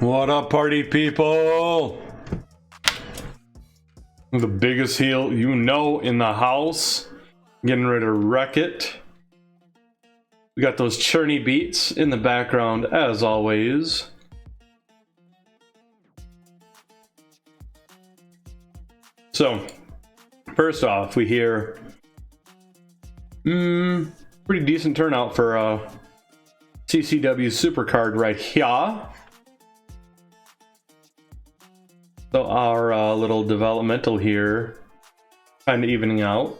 What up, party people? The biggest heel you know in the house. Getting ready to wreck it. We got those churny beats in the background as always. So, first off, we hear pretty decent turnout for CCW Supercard right here. So our little developmental here, kind of evening out.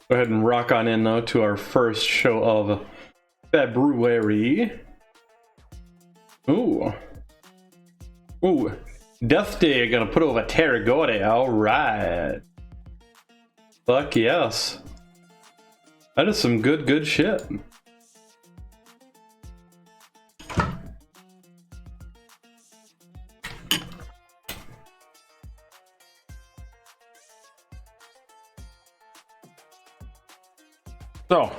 Go ahead and rock on in though to our first show of February. Ooh. Death Day gonna put over Terragote. Alright. Fuck yes. That is some good shit. So.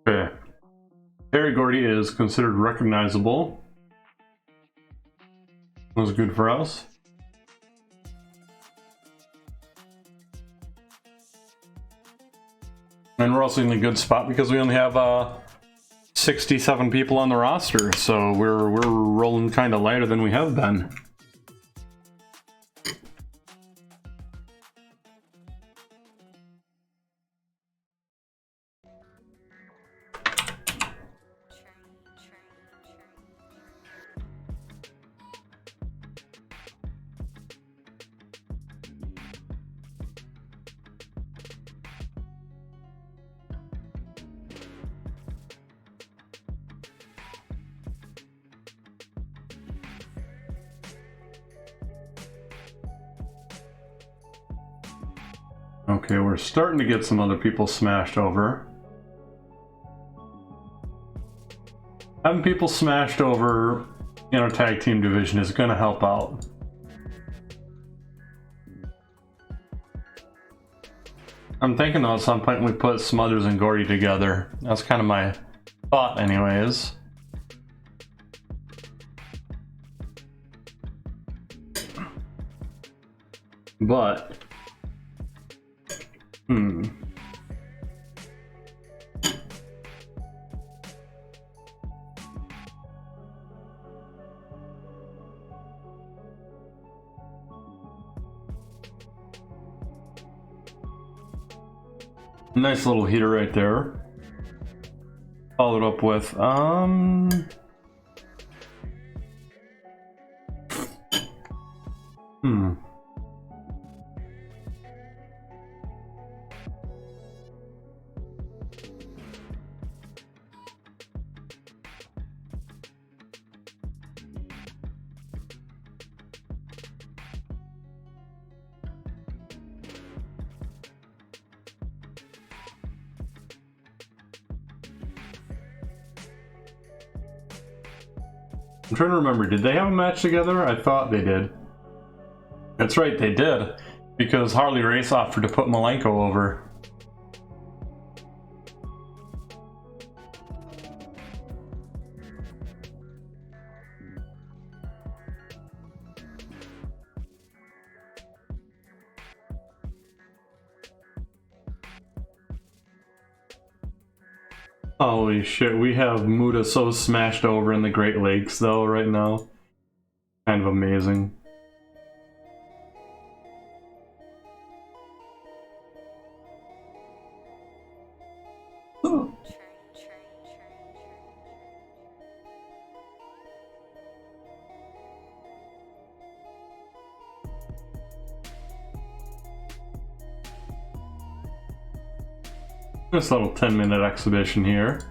Okay. Terry Gordy is considered recognizable. That was good for us. And we're also in a good spot because we only have 67 people on the roster, so we're rolling kind of lighter than we have been. Okay, we're starting to get some other people smashed over. Having people smashed over in our tag team division is going to help out. I'm thinking though at some point we put Smothers and Gordy together. That's kind of my thought anyways. But nice little heater right there. Followed up with I'm trying to remember, did they have a match together? I thought they did. That's right, they did. Because Harley Race offered to put Malenko over. Holy shit, we have Muda so smashed over in the Great Lakes though right now. Kind of amazing. This little 10-minute exhibition here.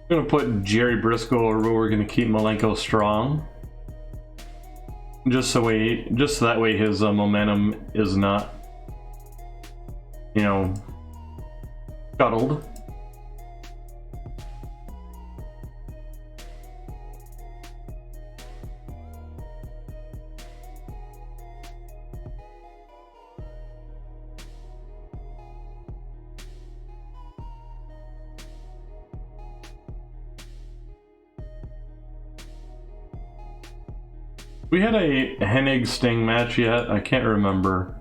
I'm gonna put Jerry Briscoe over, we're gonna keep Malenko strong. Just so that way his momentum is not, you know, scuttled. We had a Hennig Sting match yet? I can't remember.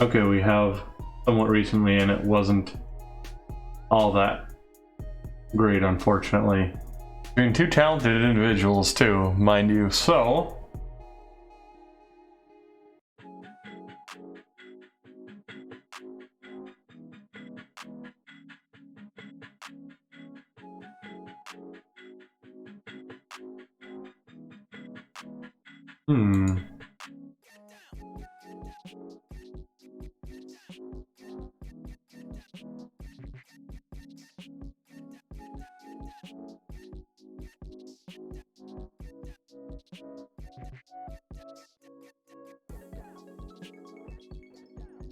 Okay, we have somewhat recently, and it wasn't all that great, unfortunately. Between two talented individuals, too, mind you, so...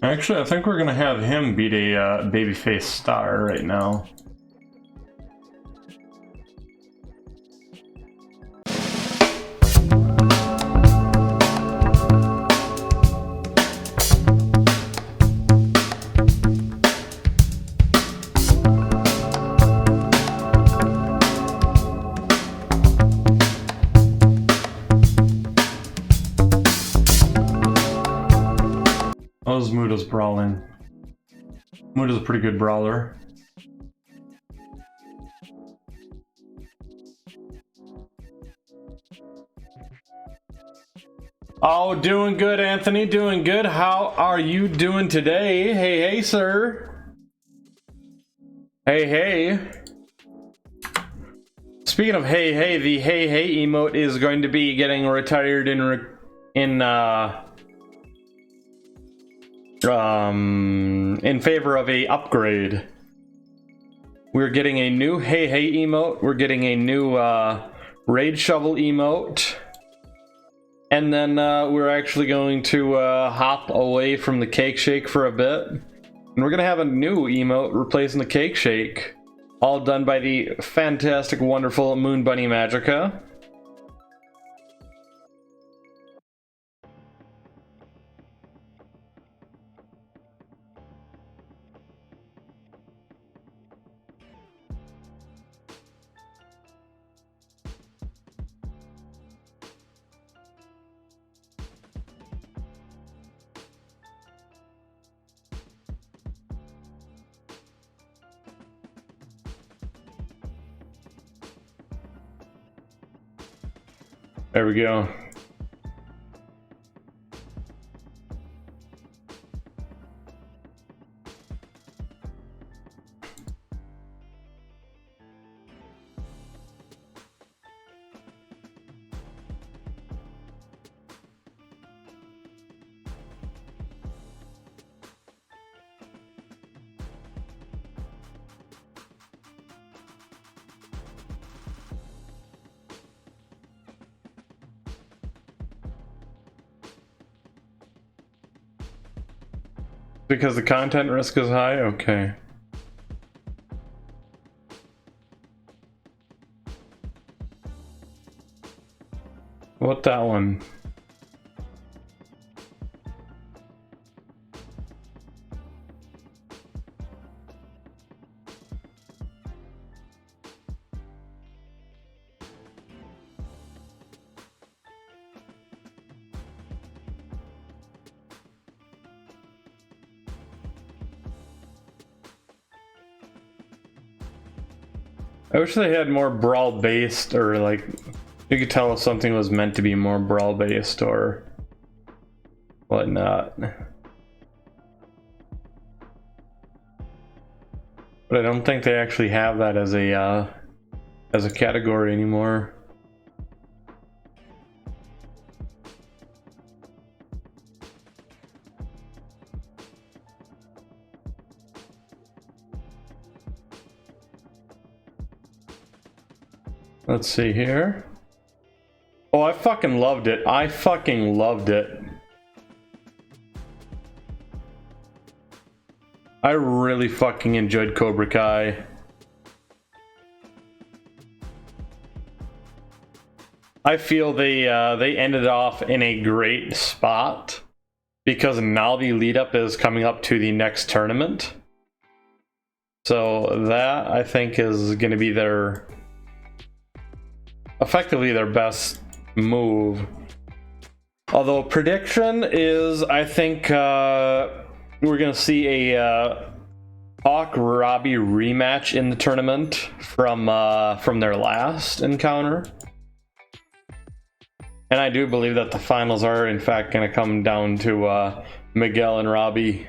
Actually, I think we're gonna have him beat a babyface star right now. How's Muda's brawling? Muda's a pretty good brawler. Oh, doing good, Anthony, doing good. How are you doing today? Hey, hey, sir. Hey, hey. Speaking of hey, hey, the hey, hey emote is going to be getting retired in favor of a upgrade. We're getting a new hey hey emote, we're getting a new raid shovel emote, and then we're actually going to hop away from the cake shake for a bit, and we're gonna have a new emote replacing the cake shake, all done by the fantastic, wonderful Moon Bunny Magica. There we go. Because the content risk is high? Okay. What that one? I wish they had more brawl based, or like you could tell if something was meant to be more brawl based or whatnot. But I don't think they actually have that as a category anymore. Let's see here. Oh, I fucking loved it. I fucking loved it. I really fucking enjoyed Cobra Kai. I feel they ended off in a great spot because now the lead up is coming up to the next tournament. So that I think is going to be their effectively their best move. Although prediction is, I think we're gonna see a Hawk Robbie rematch in the tournament from their last encounter, and I do believe that the finals are in fact gonna come down to Miguel and Robbie.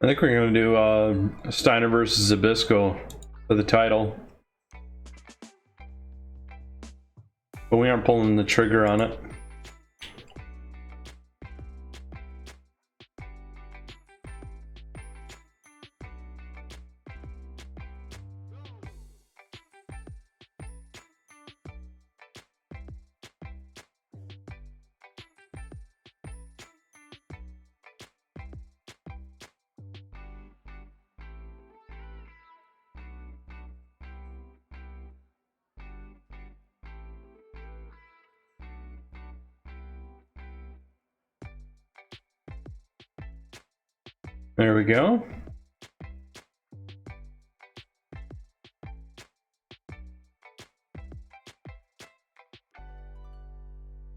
I think we're going to do Steiner versus Zbyszko for the title. But we aren't pulling the trigger on it. There we go.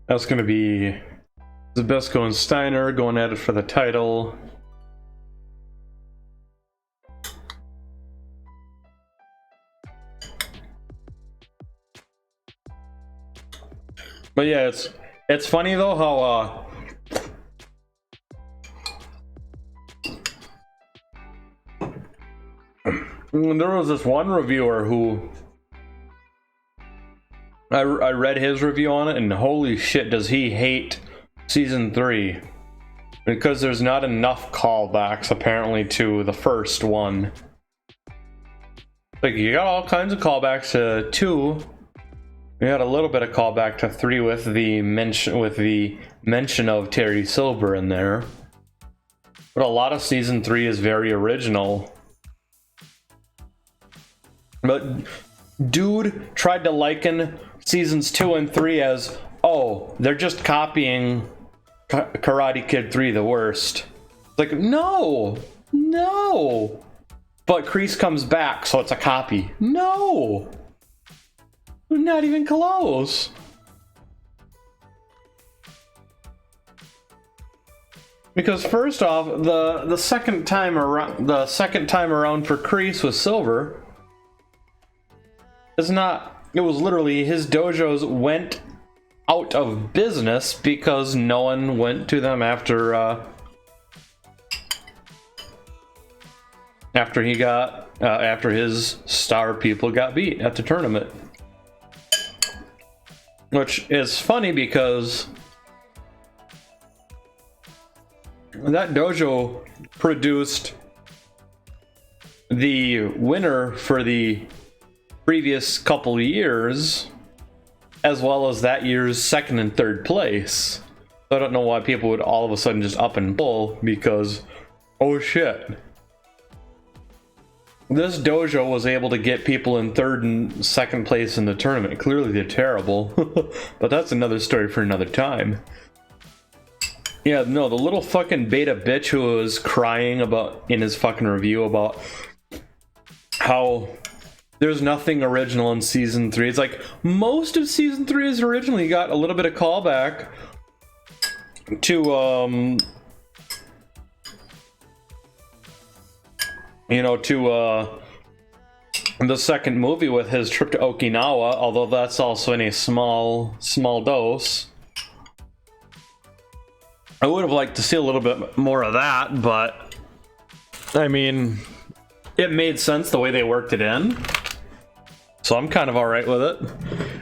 That's going to be Zbyszko and Steiner going at it for the title. But yeah, it's funny though how there was this one reviewer who I read his review on it, and holy shit does he hate season 3 because there's not enough callbacks apparently to the first one. Like you got all kinds of callbacks to 2. We had a little bit of callback to 3 with the mention of Terry Silver in there. But a lot of season 3 is very original. But dude tried to liken seasons 2 and 3 as, oh, they're just copying Karate Kid 3 the worst. It's like, no. But Kreese comes back, so it's a copy. No. Not even close. Because first off, the second time around for Kreese with Silver is not. It was literally his dojos went out of business because no one went to them after he got after his star people got beat at the tournament. Which is funny because that dojo produced the winner for the previous couple years, as well as that year's second and third place. I don't know why people would all of a sudden just up and pull, because, oh shit, this dojo was able to get people in third and second place in the tournament. Clearly they're terrible, but that's another story for another time. Yeah, no, the little fucking beta bitch who was crying about in his fucking review about how there's nothing original in season 3. It's like, most of season 3 is original. You got a little bit of callback to the second movie with his trip to Okinawa, although that's also in a small dose. I would have liked to see a little bit more of that, but I mean, it made sense the way they worked it in, so I'm kind of all right with it.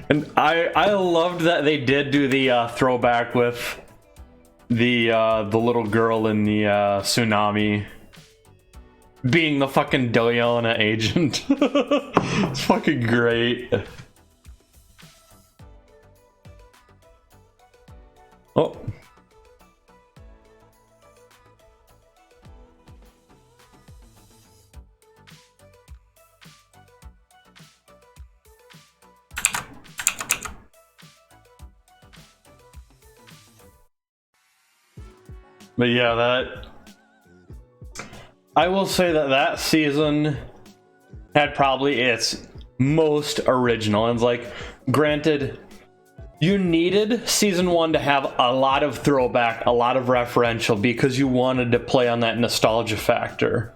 And I loved that they did do the throwback with the little girl in the tsunami being the fucking Doyona agent. It's fucking great. Oh. But yeah, I will say that season had probably its most original. And it's like, granted, you needed season 1 to have a lot of throwback, a lot of referential, because you wanted to play on that nostalgia factor.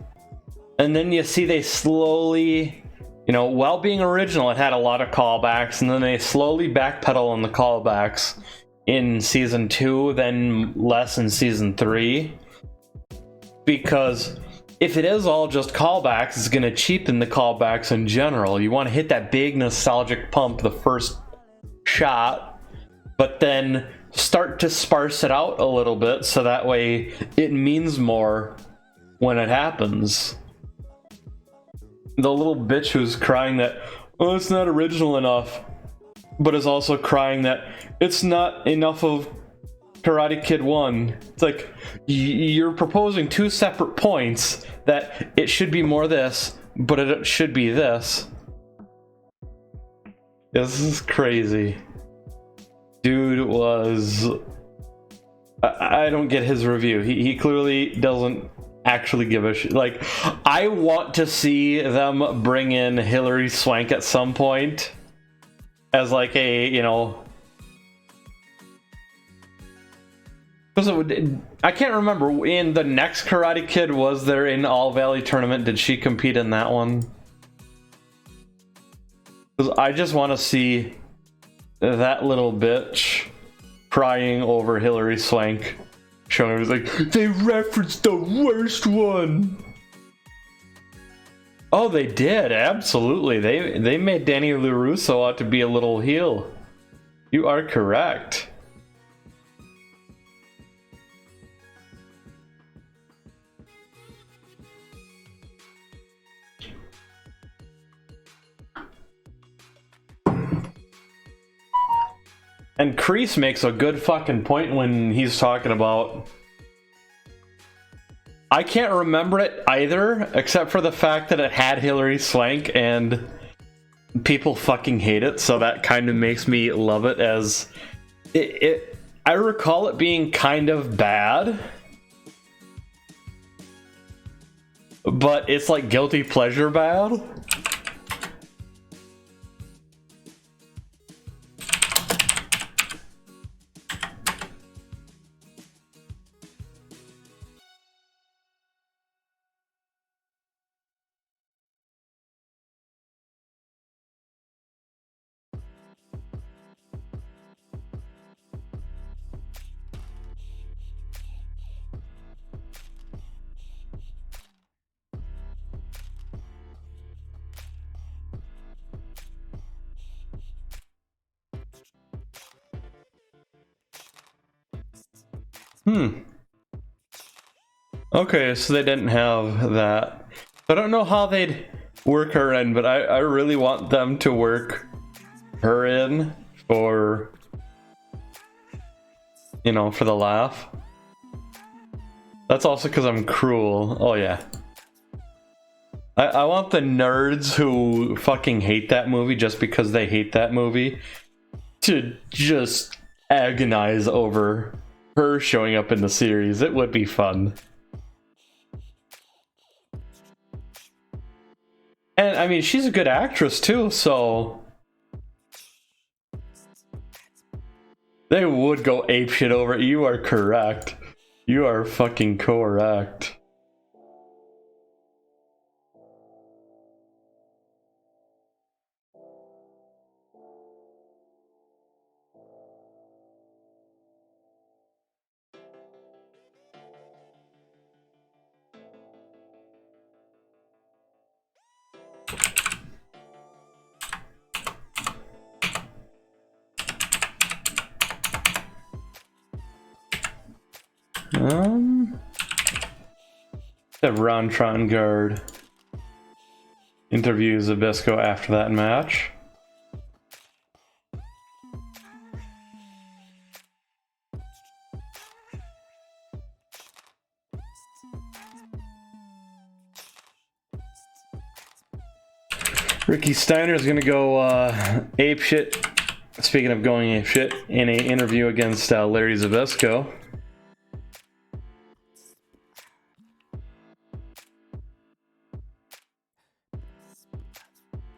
And then you see they slowly, while being original, it had a lot of callbacks, and then they slowly backpedal on the callbacks in season 2, then less in season 3. Because if it is all just callbacks, it's going to cheapen the callbacks in general. You want to hit that big nostalgic pump the first shot, but then start to sparse it out a little bit so that way it means more when it happens. The little bitch who's crying that, oh, it's not original enough, but is also crying that it's not enough of Karate Kid 1. It's like, you're proposing two separate points, that it should be more this, but it should be this. This is crazy. Dude was... I don't get his review. He clearly doesn't actually give a shit. Like, I want to see them bring in Hilary Swank at some point as like a, because I can't remember, in the next Karate Kid, was there an All Valley tournament? Did she compete in that one? Because I just want to see that little bitch crying over Hilary Swank, showing her, like, they referenced the worst one. Oh, they did, absolutely. They made Danny LaRusso out to be a little heel. You are correct. And Kreese makes a good fucking point when he's talking about... I can't remember it either, except for the fact that it had Hilary Swank, and people fucking hate it, so that kind of makes me love it as... I recall it being kind of bad, but it's like guilty pleasure bad. Okay, so they didn't have that. I don't know how they'd work her in, but I really want them to work her in for, you know, for the laugh. That's also because I'm cruel. Oh yeah. I want the nerds who fucking hate that movie just because they hate that movie to just agonize over her showing up in the series. It would be fun. And I mean, she's a good actress too, so they would go apeshit over it. You are correct. You are fucking correct. Have Ron Trongard interview Zbyszko after that match. Ricky Steiner's gonna go ape shit. Speaking of going ape shit, in an interview against Larry Zbyszko.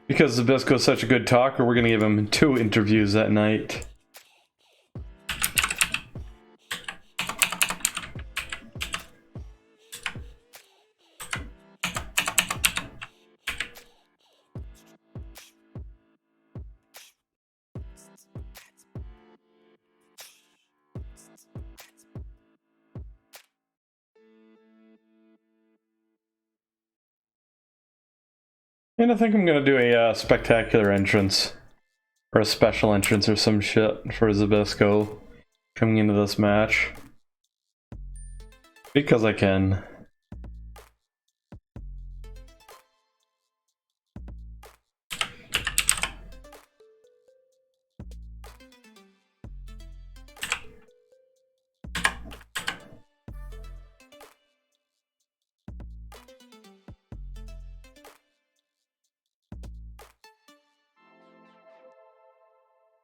Because Zbyszko's such a good talker, we're gonna give him 2 interviews that night. And I think I'm gonna do a spectacular entrance. Or a special entrance or some shit for Zbyszko coming into this match. Because I can.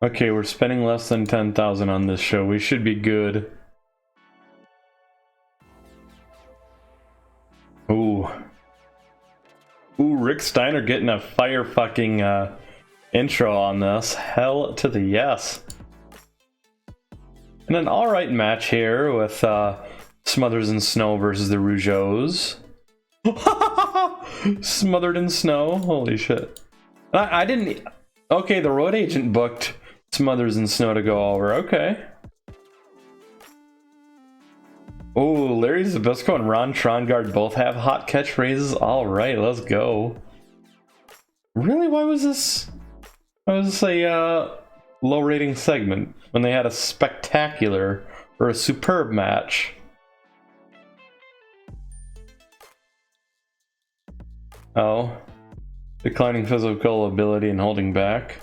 Okay, we're spending less than 10,000 on this show. We should be good. Ooh. Ooh, Rick Steiner getting a fire fucking intro on this. Hell to the yes. And an alright match here with Smothers in Snow versus the Rougeaus. Smothered in Snow? Holy shit. I didn't... Okay, the road agent booked Smothers in Snow to go over. Okay. Oh, Larry Zbyszko and Ron Trongard both have hot catchphrases. All right, let's go. Really? Why was this a low rating segment when they had a spectacular or a superb match? Oh. Declining physical ability and holding back.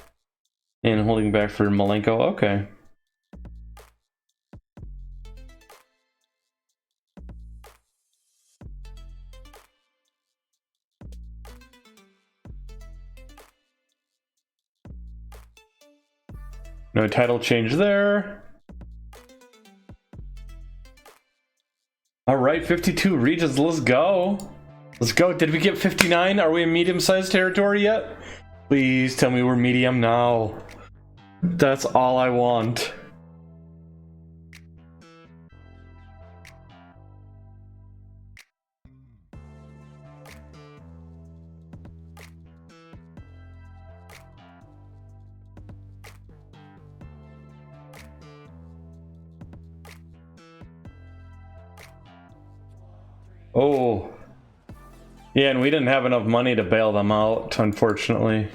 And holding back for Malenko. Okay. No title change there. Alright, 52 regions. Let's go. Let's go. Did we get 59? Are we in medium-sized territory yet? Please tell me we're medium now. That's all I want. Oh. Yeah, and we didn't have enough money to bail them out, unfortunately.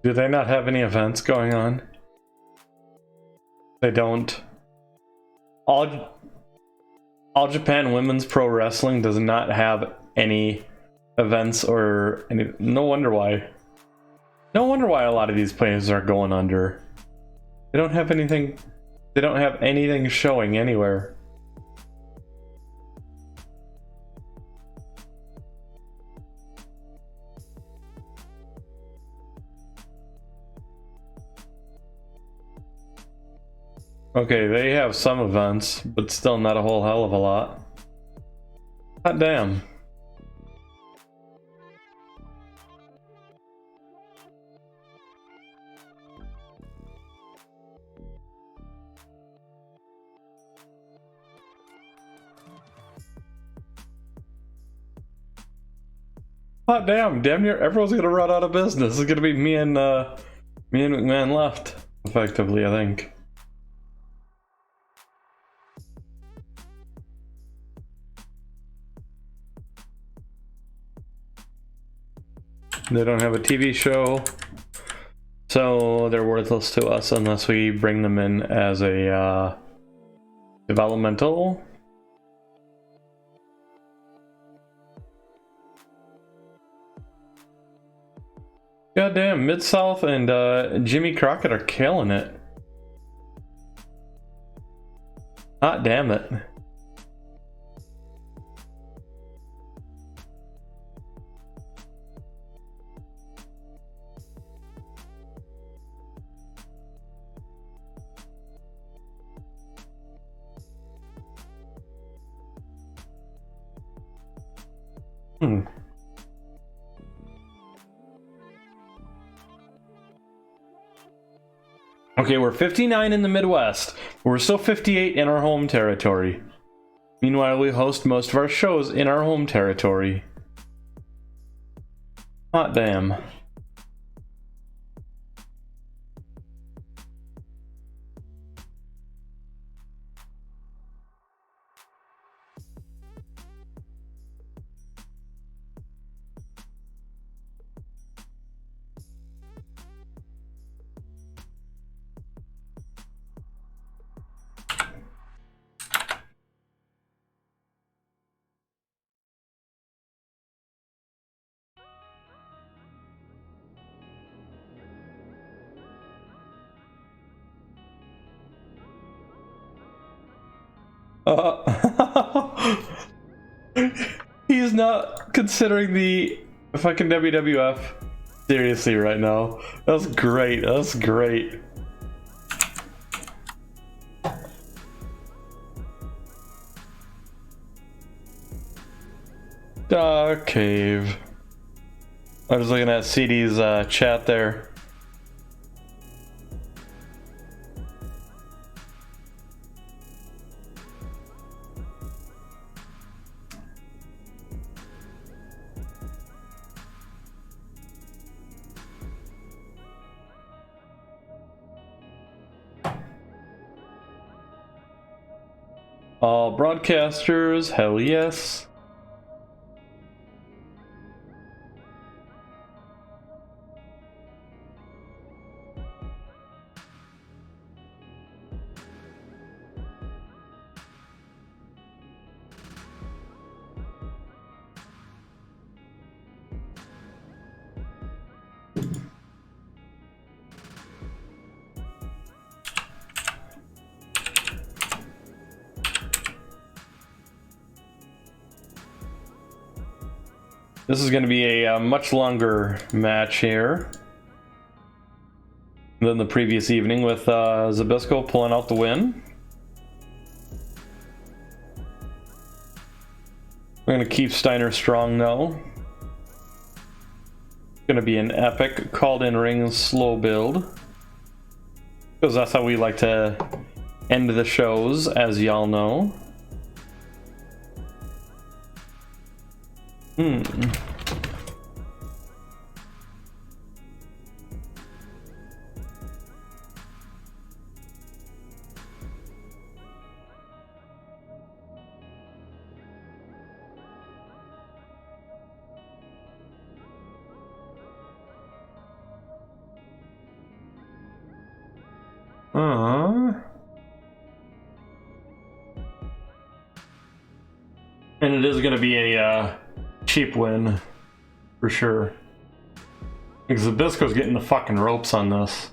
Do they not have any events going on? They don't. All Japan Women's Pro Wrestling does not have any events or any. No wonder why. No wonder why a lot of these places are going under. They don't have anything. They don't have anything showing anywhere. Okay, they have some events, but still not a whole hell of a lot. Hot damn. Hot damn, damn near everyone's gonna run out of business. It's gonna be me and McMahon left, effectively, I think. They don't have a TV show, so they're worthless to us unless we bring them in as a developmental. Goddamn, Mid-South and Jimmy Crockett are killing it. Hot damn it. Okay, we're 59 in the Midwest. We're still 58 in our home territory. Meanwhile, we host most of our shows in our home territory. Hot damn. He's not considering the fucking WWF seriously right now. That's great. That's great. Cave. I was looking at CD's chat there. All broadcasters, hell yes. This is going to be a much longer match here than the previous evening, with Zbyszko pulling out the win. We're going to keep Steiner strong though. It's going to be an epic called-in ring slow build, because that's how we like to end the shows, as y'all know. And it is going to be a cheap win, for sure. Because Zabisco's getting the fucking ropes on this.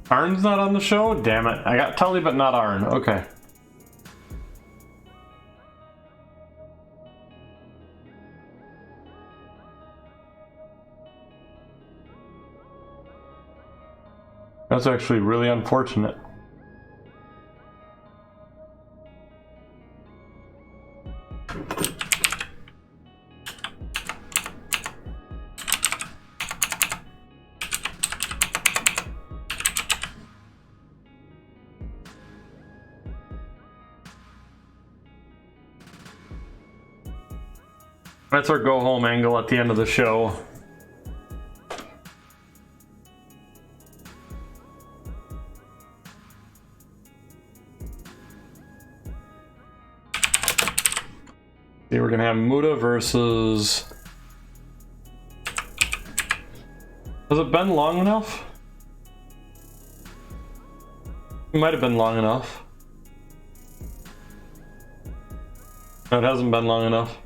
Arn's not on the show? Damn it. I got Tully, but not Arn. Okay. That's actually really unfortunate. That's our go home angle at the end of the show. See, we're gonna have Muta versus... Has it been long enough? It might have been long enough. No, it hasn't been long enough.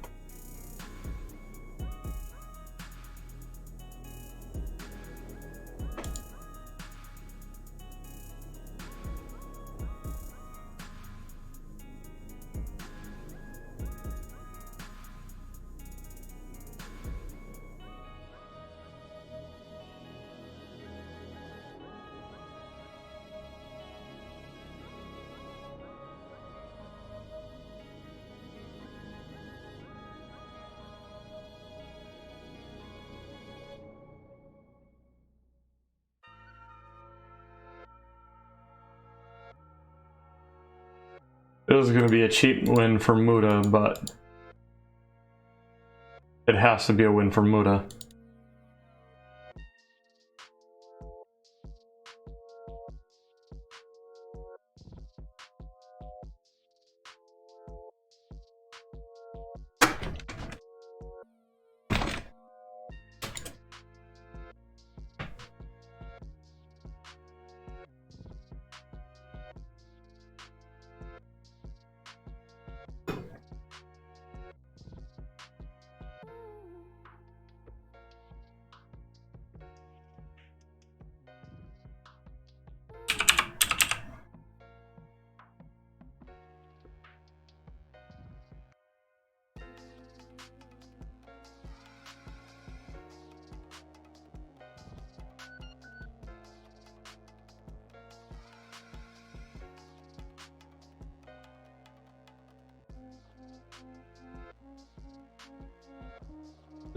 This is going to be a cheap win for Muta, but it has to be a win for Muta.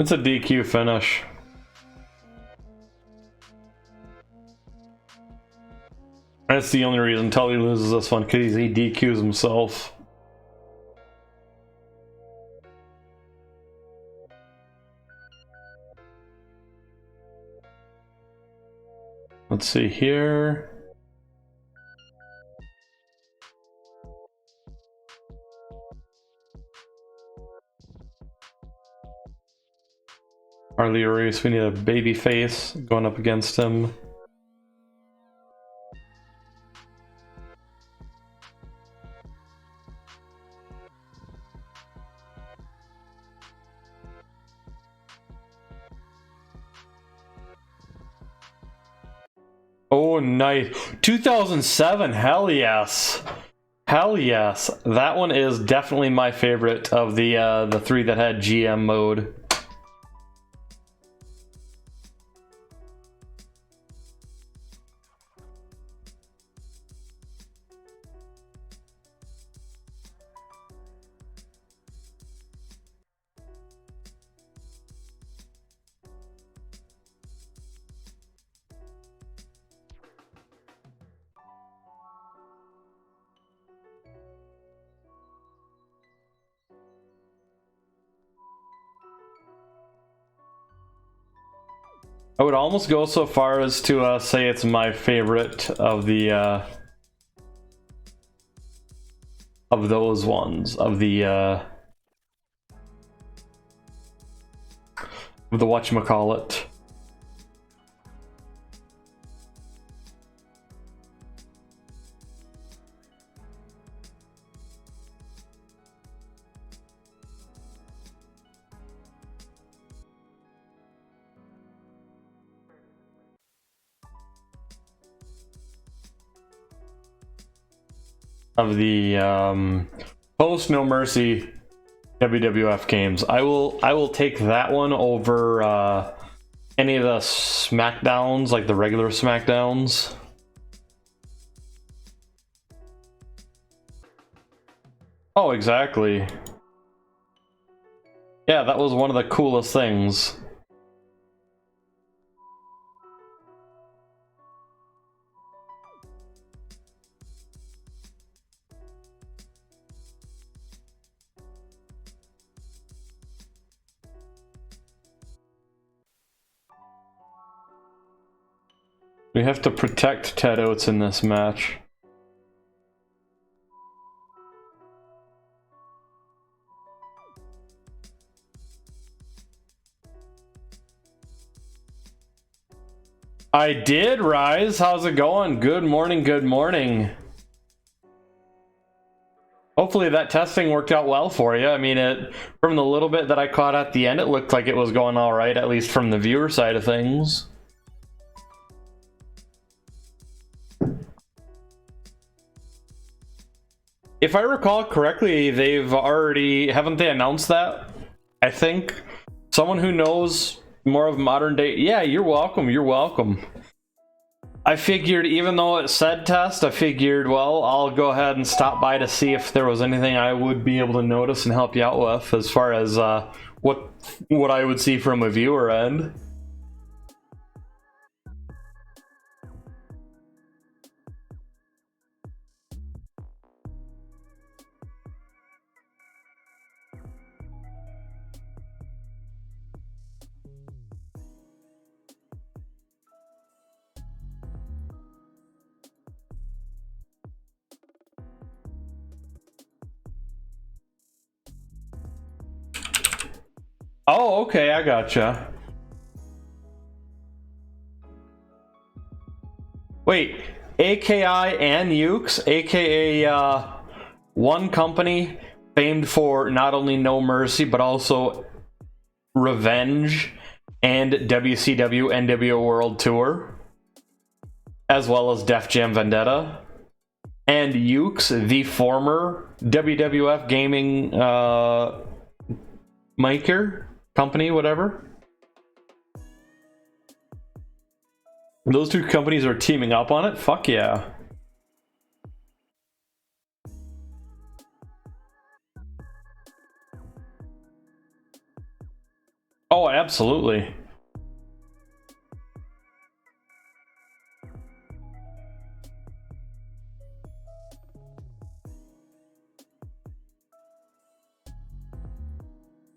It's a DQ finish. That's the only reason Tully loses this one, because he DQs himself. Let's see here. Harley Reese, we need a baby face going up against him. Oh, nice. 2007, hell yes. Hell yes. That one is definitely my favorite of the three that had GM mode. I would almost go so far as to say it's my favorite of the of those ones, of the whatchamacallit. Of the post No Mercy WWF games. I will take that one over any of the SmackDowns, like the regular SmackDowns. Oh, exactly. Yeah, that was one of the coolest things. We have to protect Ted Oates in this match. I did, Rise. How's it going? Good morning, good morning. Hopefully that testing worked out well for you. I mean, from the little bit that I caught at the end, it looked like it was going all right, at least from the viewer side of things. If I recall correctly, haven't they announced that? I think someone who knows more of modern day. Yeah, you're welcome. You're welcome. I figured, even though it said test, I figured, well, I'll go ahead and stop by to see if there was anything I would be able to notice and help you out with, as far as what I would see from a viewer end. Oh, okay, I gotcha. Wait, AKI and Ukes, aka one company famed for not only No Mercy, but also Revenge and WCW NWO World Tour, as well as Def Jam Vendetta. And Ukes, the former WWF gaming maker company, whatever. Those two companies are teaming up on it? Fuck yeah. Oh, absolutely.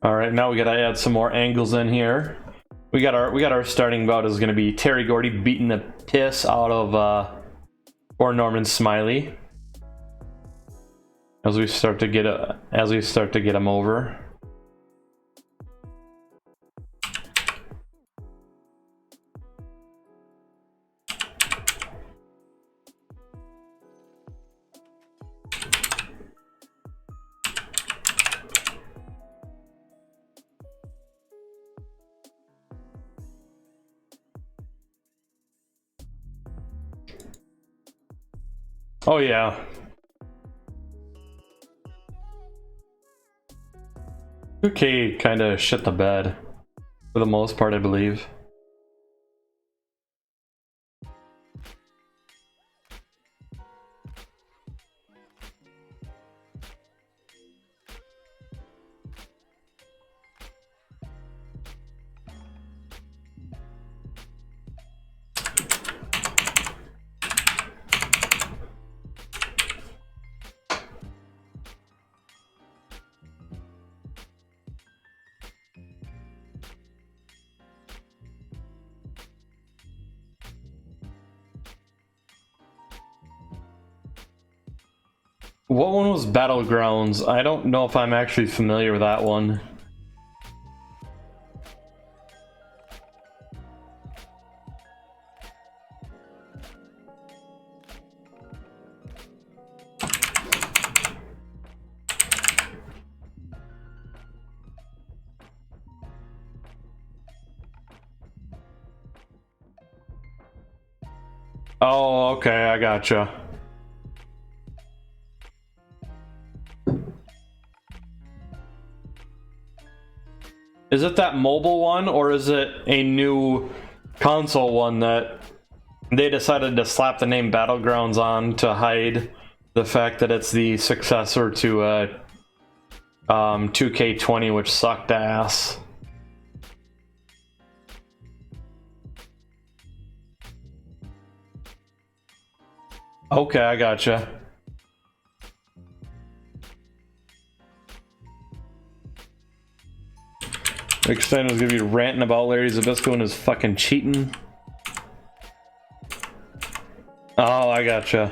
All right, now we gotta add some more angles in here. We got our starting bout is gonna be Terry Gordy beating the piss out of or Norman Smiley as we start to get him over. Oh yeah. Okay, kind of shit the bed for the most part, I believe. What one was Battlegrounds? I don't know if I'm actually familiar with that one. Oh, okay, I gotcha. Is it that mobile one, or is it a new console one that they decided to slap the name Battlegrounds on to hide the fact that it's the successor to 2K20, which sucked ass? Okay, I gotcha. Rick Stein was gonna be ranting about Larry Zabisco and his fucking cheating. Oh, I gotcha.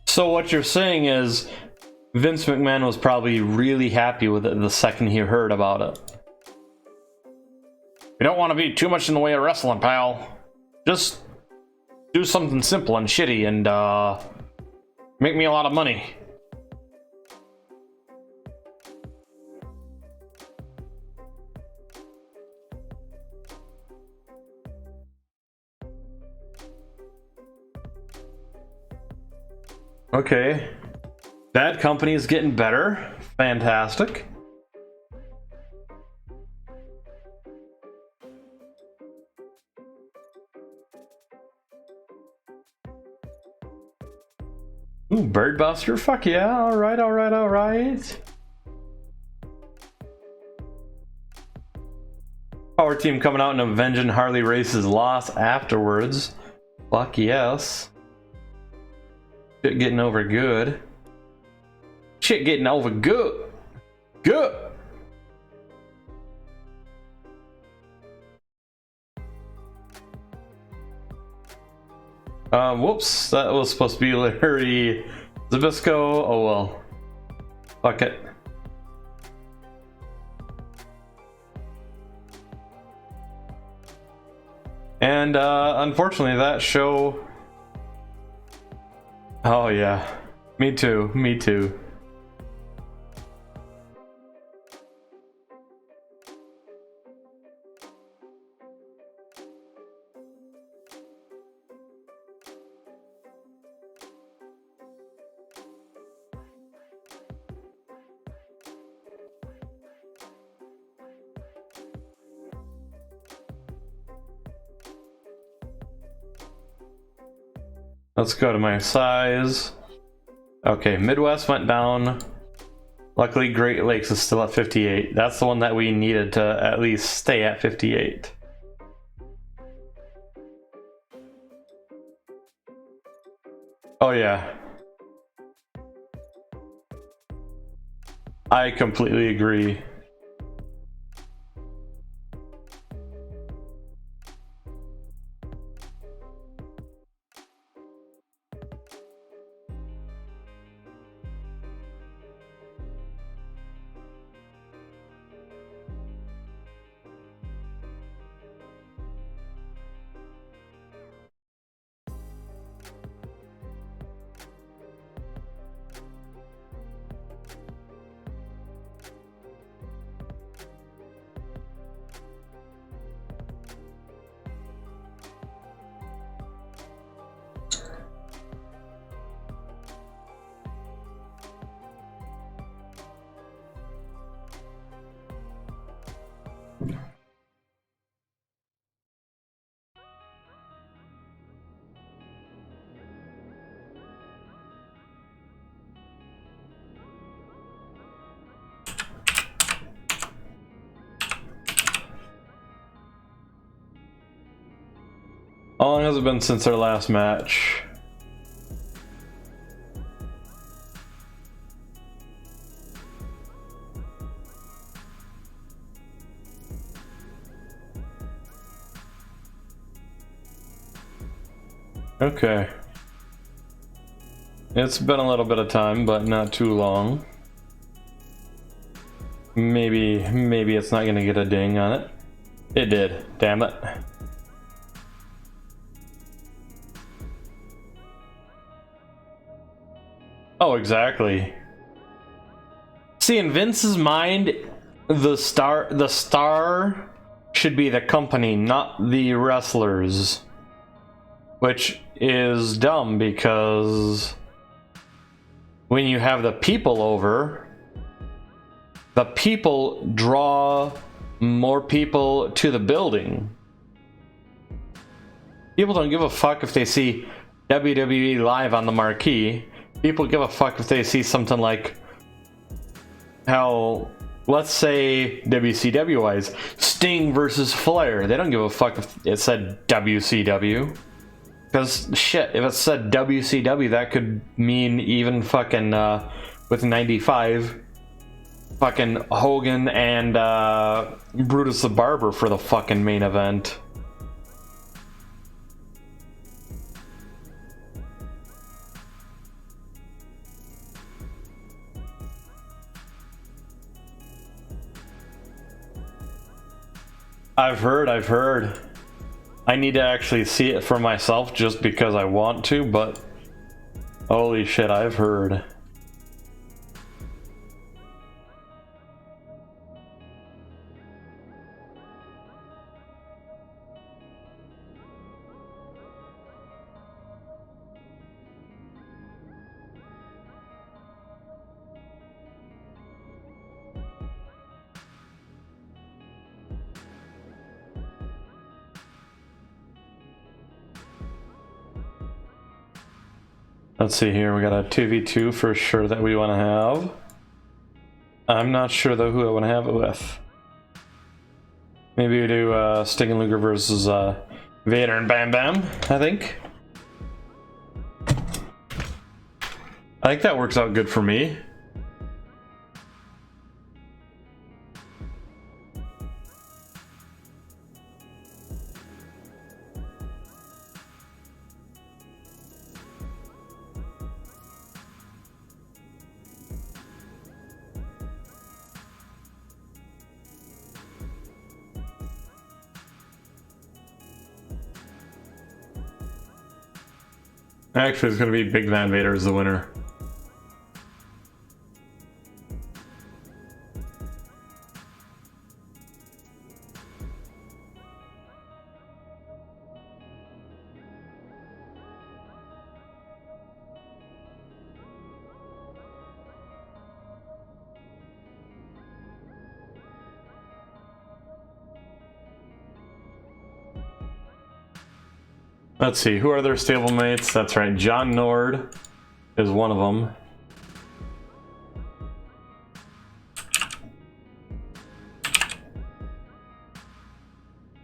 So what you're saying is Vince McMahon was probably really happy with it the second he heard about it. You don't want to be too much in the way of wrestling, pal. Just do something simple and shitty and make me a lot of money. Okay. Bad Company is getting better. Fantastic. Ooh, Birdbuster? Fuck yeah. Alright, alright, alright. Power Team coming out and avenging Harley Race's loss afterwards. Fuck yes. Shit getting over good. Shit getting over good. Good. Whoops. That was supposed to be Larry Zabisco. Oh well. Fuck it. And unfortunately that show... Oh yeah, me too, me too. Let's go to my size. Okay, Midwest went down. Luckily, Great Lakes is still at 58. That's the one that we needed to at least stay at 58. Oh yeah. I completely agree. How long has it been since our last match? Okay. It's been a little bit of time, but not too long. Maybe it's not gonna get a ding on it. It did, damn it. Oh, exactly. See, in Vince's mind, the star should be the company, not the wrestlers. Which is dumb because when you have the people over, the people draw more people to the building. People don't give a fuck if they see WWE live on the marquee. People give a fuck if they see something like how, let's say WCW wise, Sting versus Flair. They don't give a fuck if it said WCW. Because, shit, if it said WCW, that could mean even fucking, with 95, fucking Hogan and, Brutus the Barber for the fucking main event. I've heard. I need to actually see it for myself just because I want to, but holy shit, I've heard. Let's see here, we got a 2v2 for sure that we want to have. I'm not sure though who I want to have it with. Maybe we do Sting and Luger versus Vader and Bam Bam, I think. I think that works out good for me. Actually, it's going to be Big Van Vader as the winner. Let's see, who are their stablemates? That's right, John Nord is one of them.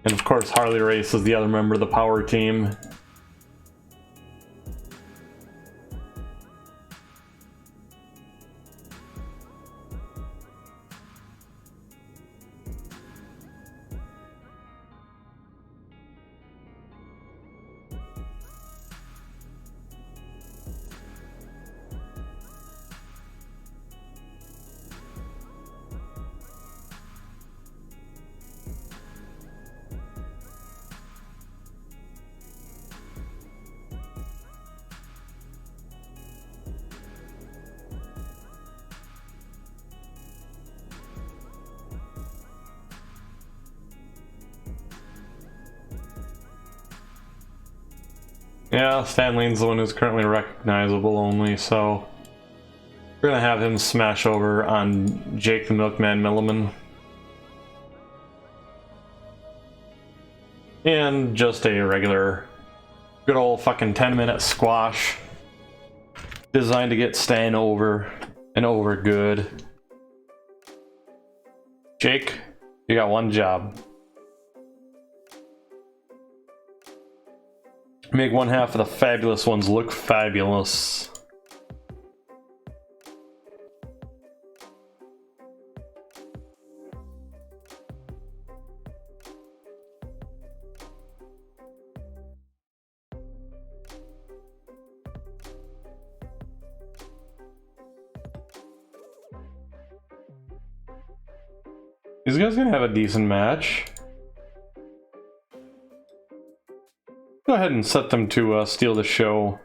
And of course, Harley Race is the other member of the Power Team. Yeah, Stan Lane's the one who's currently recognizable only, so we're gonna have him smash over on Jake the Milkman Milliman. And just a regular, good old fucking 10-minute squash designed to get Stan over and over good. . Jake, you got one job. Make one half of the fabulous ones look fabulous. These guys gonna have a decent match. Go ahead and set them to steal the show.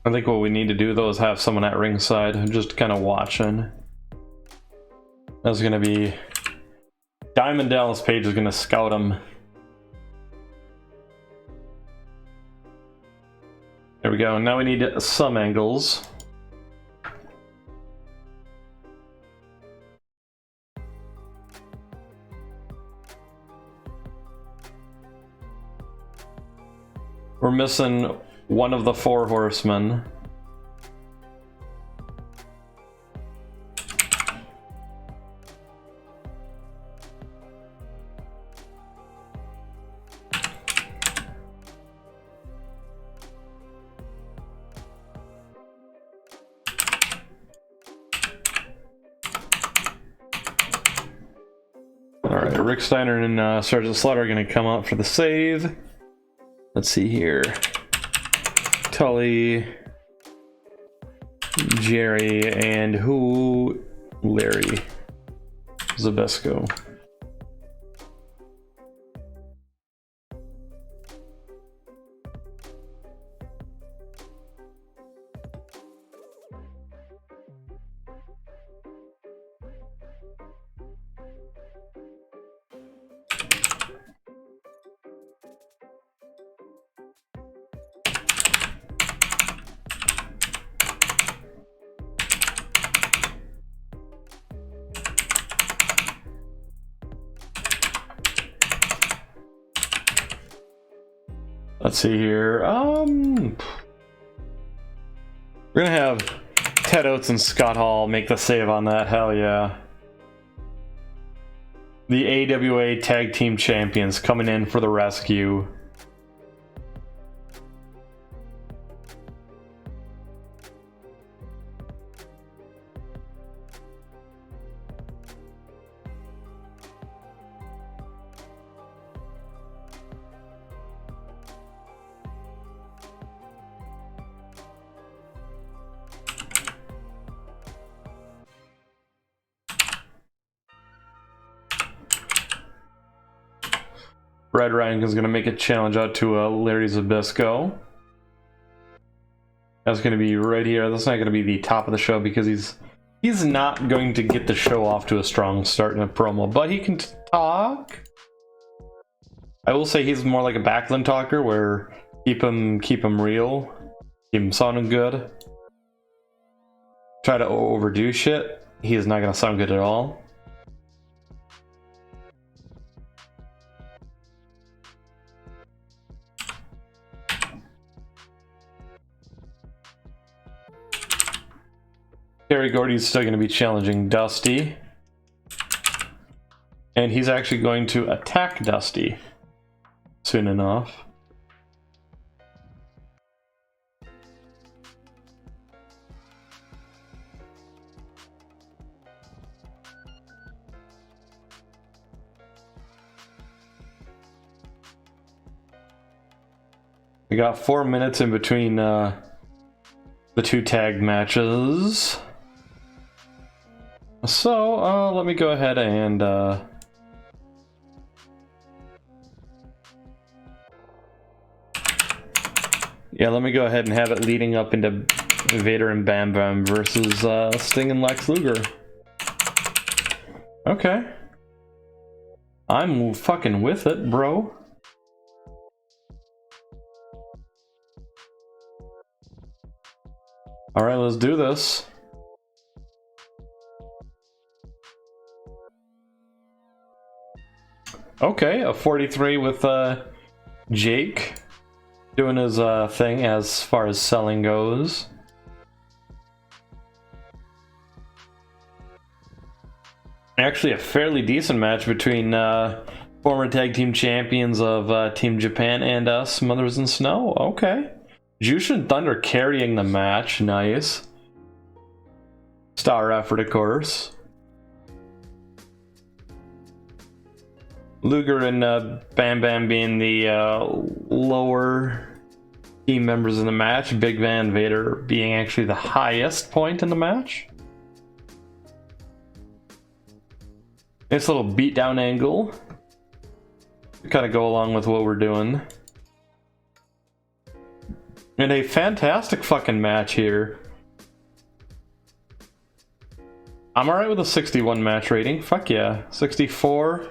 I think what we need to do though is have someone at ringside just kind of watching. That's gonna be Diamond Dallas Page is gonna scout him. There we go. Now we need some angles. We're missing one of the 4 horsemen. Alright, Rick Steiner and Sergeant Slaughter are going to come out for the save. Let's see here. Tully, Jerry, and who? Larry Zbyszko. Let's see here. We're gonna have Ted Oates and Scott Hall make the save on that. Hell yeah. The AWA Tag Team Champions coming in for the rescue. Red Ryan is going to make a challenge out to Larry Zbyszko. That's going to be right here. That's not going to be the top of the show because he's not going to get the show off to a strong start in a promo, but he can talk. I will say he's more like a backline talker where keep him real, keep him sounding good. Try to overdo shit. He is not going to sound good at all. Terry Gordy's still going to be challenging Dusty. And he's actually going to attack Dusty soon enough. We got 4 minutes in between the 2 tag matches. So, let me go ahead and yeah, let me go ahead and have it leading up into Vader and Bam Bam versus Sting and Lex Luger. Okay. I'm fucking with it, bro. Alright, let's do this. Okay, a 43 with Jake doing his thing as far as selling goes. Actually, a fairly decent match between former tag team champions of Team Japan and us, Mothers in Snow. Okay. Jushin Thunder carrying the match. Nice. Star effort, of course. Luger and Bam Bam being the lower team members in the match. Big Van Vader being actually the highest point in the match. Nice little beatdown angle. Kind of go along with what we're doing. And a fantastic fucking match here. I'm alright with a 61 match rating. Fuck yeah. 64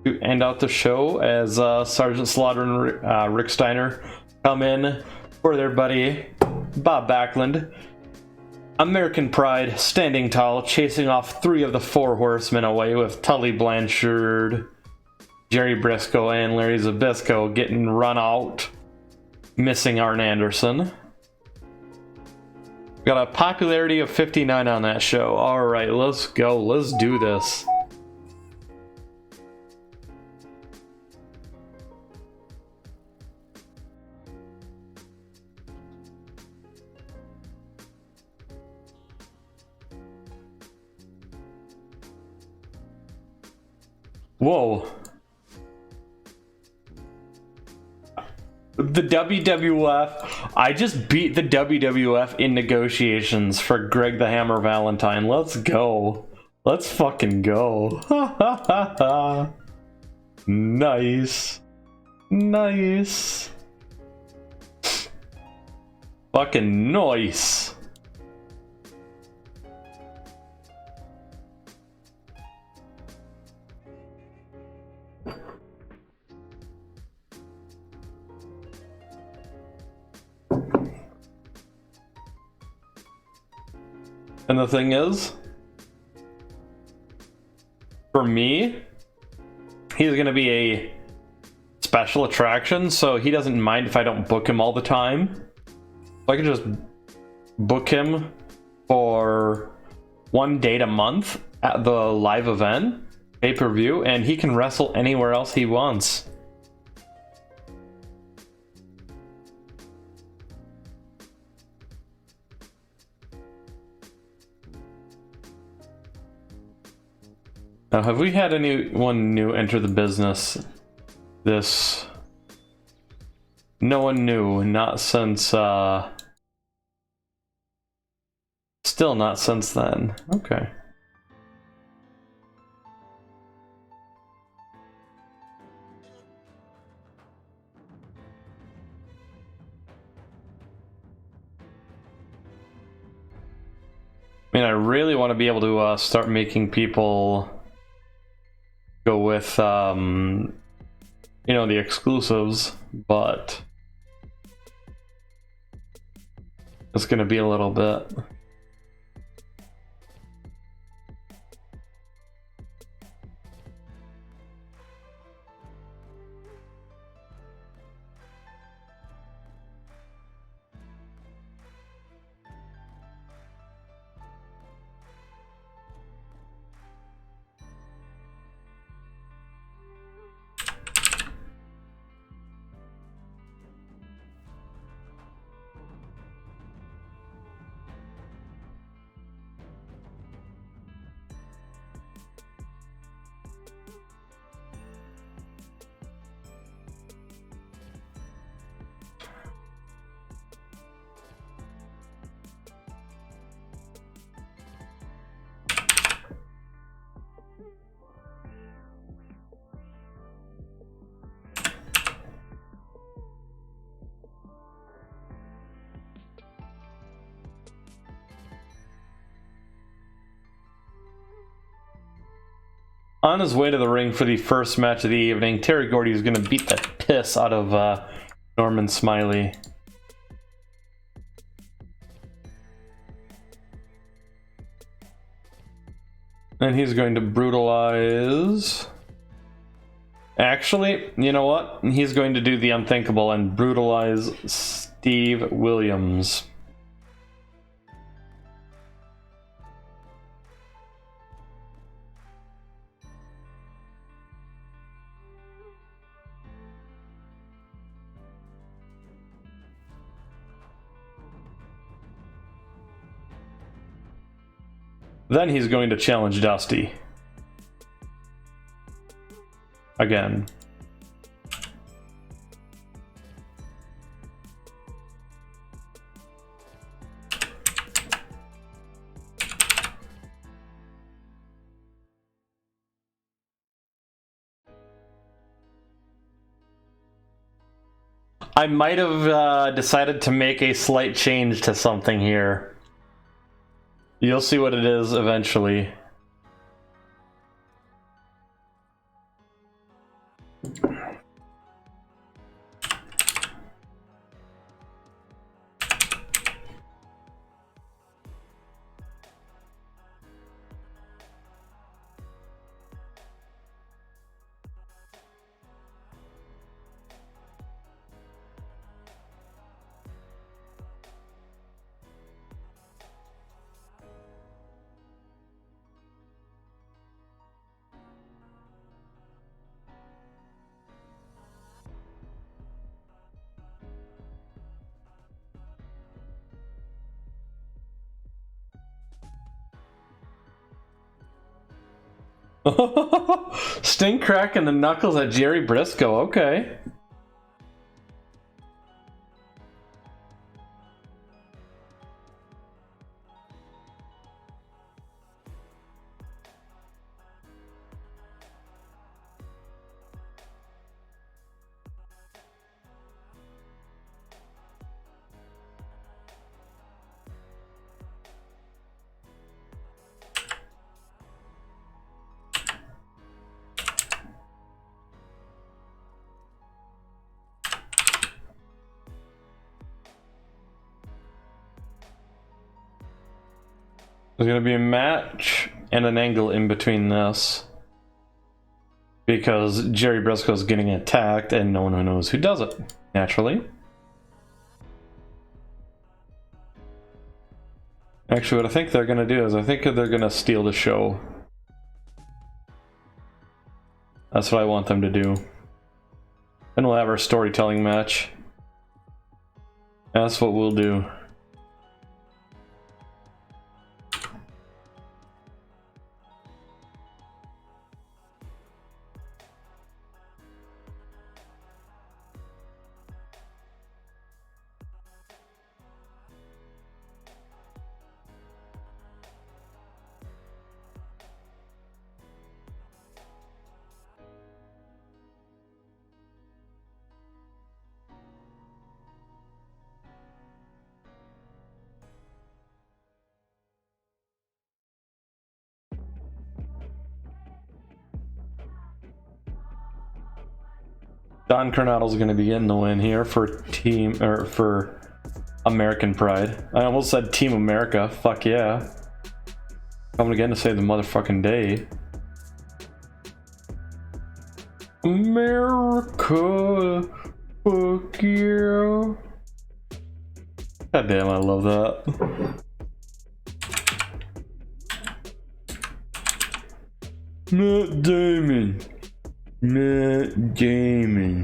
to end out the show as Sergeant Slaughter and Rick Steiner come in for their buddy Bob Backlund. American Pride standing tall, chasing off 3 of the 4 horsemen away with Tully Blanchard, Jerry Briscoe, and Larry Zbyszko getting run out, missing Arn Anderson. Got a popularity of 59 on that show. Alright, let's go. Let's do this. Whoa. The WWF. I just beat the WWF in negotiations for Greg the Hammer Valentine. Let's go. Let's fucking go. Nice. Nice. Fucking nice. And the thing is, for me, he's going to be a special attraction, so he doesn't mind if I don't book him all the time. So I can just book him for 1 date a month at the live event, pay-per-view, and he can wrestle anywhere else he wants. Now, have we had anyone new enter the business this... No one new, not since, still not since then. Okay. I mean, I really want to be able to start making people go with, you know, the exclusives, but it's gonna be a little bit. On his way to the ring for the first match of the evening, Terry Gordy is going to beat the piss out of Norman Smiley. And he's going to brutalize... Actually, you know what? He's going to do the unthinkable and brutalize Steve Williams. Then he's going to challenge Dusty. Again. I might have decided to make a slight change to something here. You'll see what it is eventually. Sting cracking the knuckles at Jerry Briscoe, okay. There's gonna be a match and an angle in between this. Because Jerry Briscoe's getting attacked and no one knows who does it, naturally. Actually, what I think they're gonna do is I think they're gonna steal the show. That's what I want them to do. Then we'll have our storytelling match. That's what we'll do. Don Cornado's going to be getting the win here for for American Pride. I almost said Team America. Fuck yeah. Coming again to save the motherfucking day. America. Fuck yeah. God damn, I love that. Matt Damon. Matt Damon.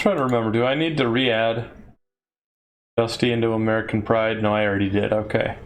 trying to remember, do I need to re-add Dusty into American Pride? No, I already did, okay.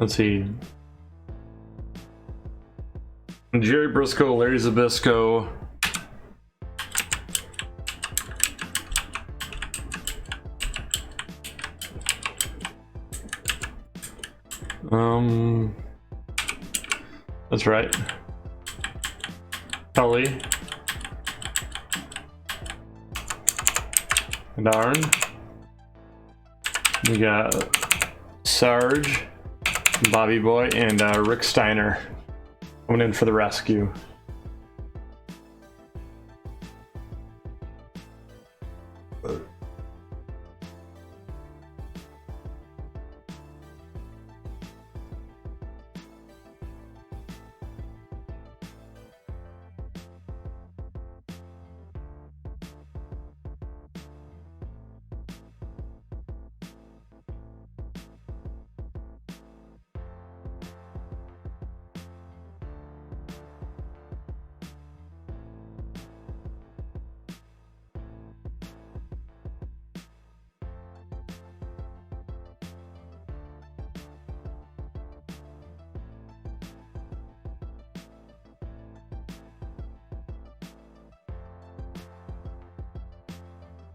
Let's see. Jerry Briscoe, Larry Zabisco. That's right. Tully. Darn. We got Sarge, Bobby Boy, and Rick Steiner coming in for the rescue.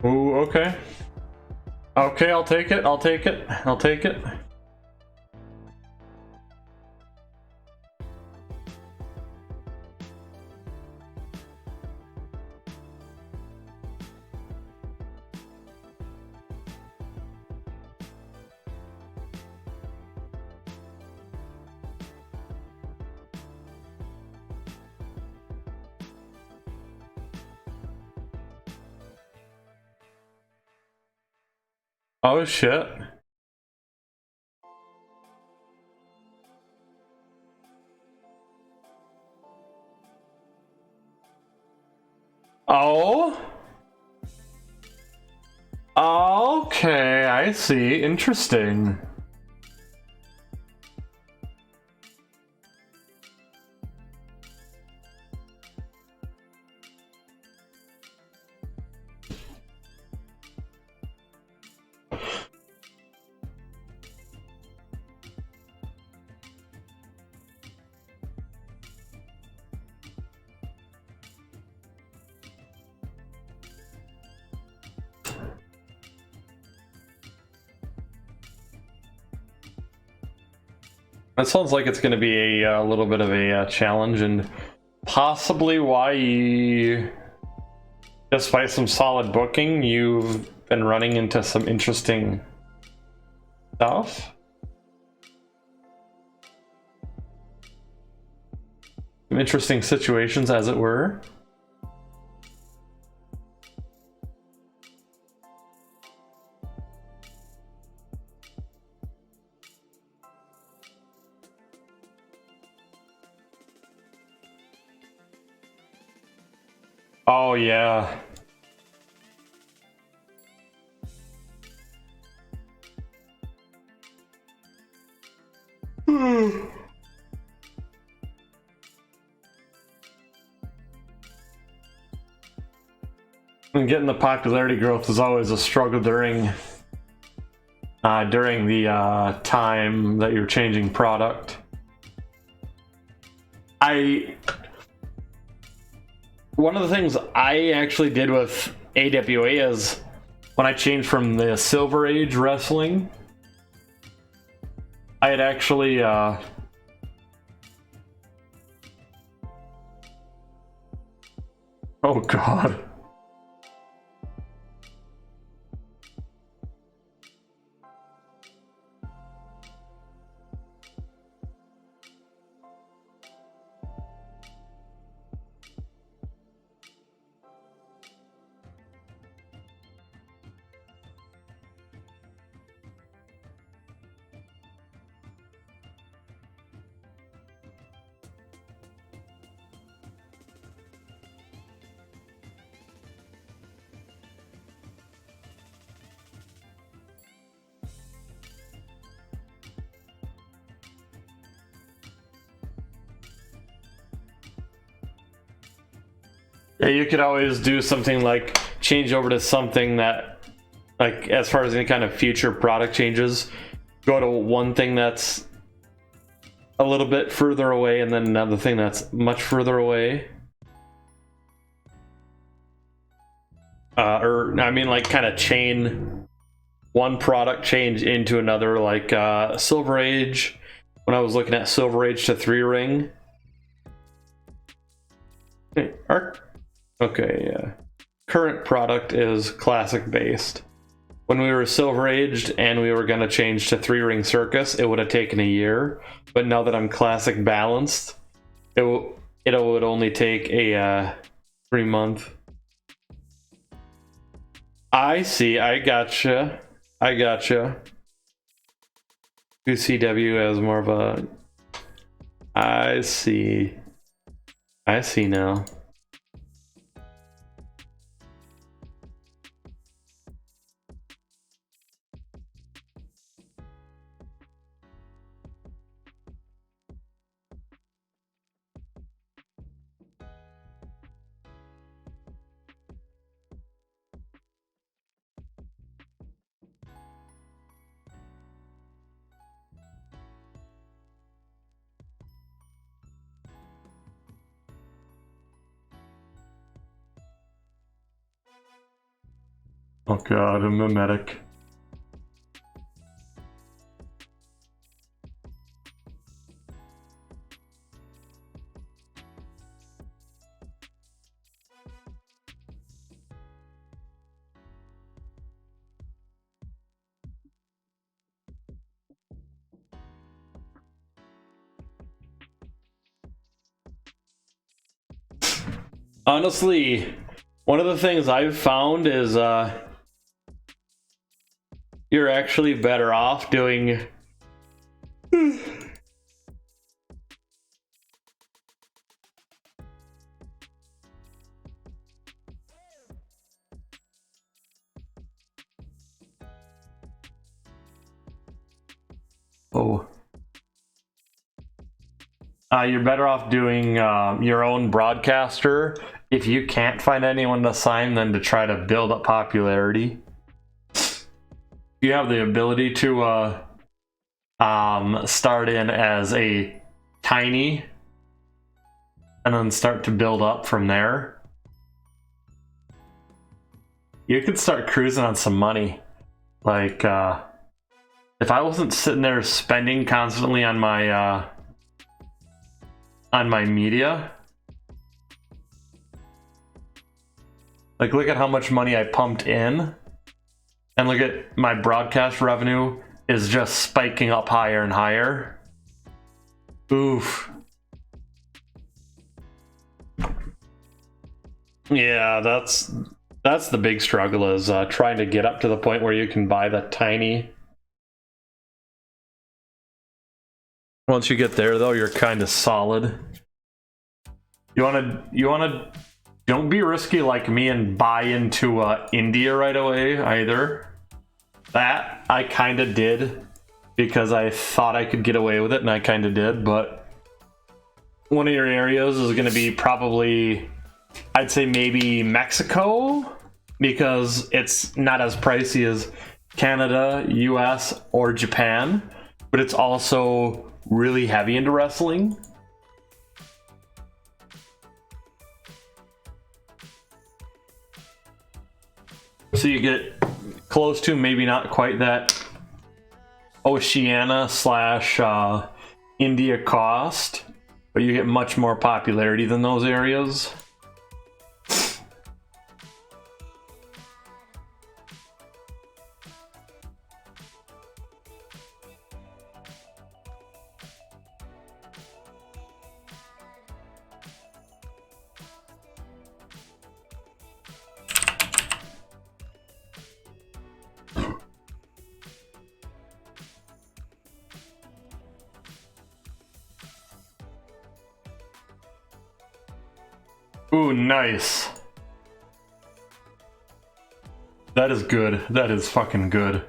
Ooh, okay. Okay, I'll take it. I'll take it. I'll take it. Oh shit. Oh. Okay, I see. Interesting. That sounds like it's going to be a little bit of a challenge, and possibly why, despite some solid booking, you've been running into some interesting stuff. Some interesting situations, as it were. Oh yeah. And getting the popularity growth is always a struggle during the time that you're changing product. One of the things I actually did with AWA is when I changed from the Silver Age wrestling, I had actually oh god. Yeah, you could always do something like change over to something that, like, as far as any kind of future product changes, go to one thing that's a little bit further away and then another thing that's much further away. Or, I mean, like, kind of chain one product change into another, like Silver Age. When I was looking at Silver Age to 3-ring. Okay, yeah. Current product is classic based. When we were Silver Aged and we were going to change to 3-ring Circus, it would have taken a year. But now that I'm classic balanced, it would only take a 3-month. I see. I gotcha. QCW as more of a... I see now. Oh god, a mimetic. Honestly, one of the things I've found is you're actually better off doing you're better off doing your own broadcaster if you can't find anyone to sign than to try to build up popularity. You have the ability to start in as a tiny and then start to build up from there. You could start cruising on some money. Like, if I wasn't sitting there spending constantly on my media, like, look at how much money I pumped in, and look at my broadcast revenue is just spiking up higher and higher. Oof. Yeah, that's the big struggle, is trying to get up to the point where you can buy that tiny. Once you get there, though, you're kind of solid. You wanna don't be risky like me and buy into India right away either. That I kind of did because I thought I could get away with it, and I kind of did. But one of your areas is going to be probably, I'd say maybe Mexico, because it's not as pricey as Canada, US, or Japan, but it's also really heavy into wrestling. So you get close to, maybe not quite that Oceania / India cost, but you get much more popularity than those areas. Ooh, nice. That is good. That is fucking good.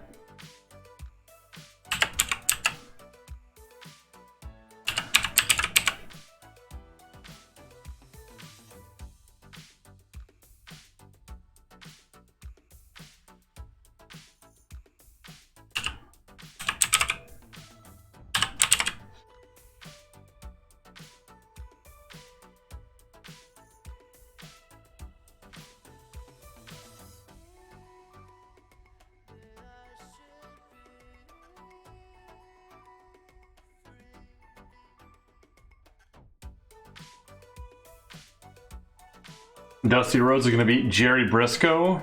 Dusty Rhodes is going to beat Jerry Briscoe.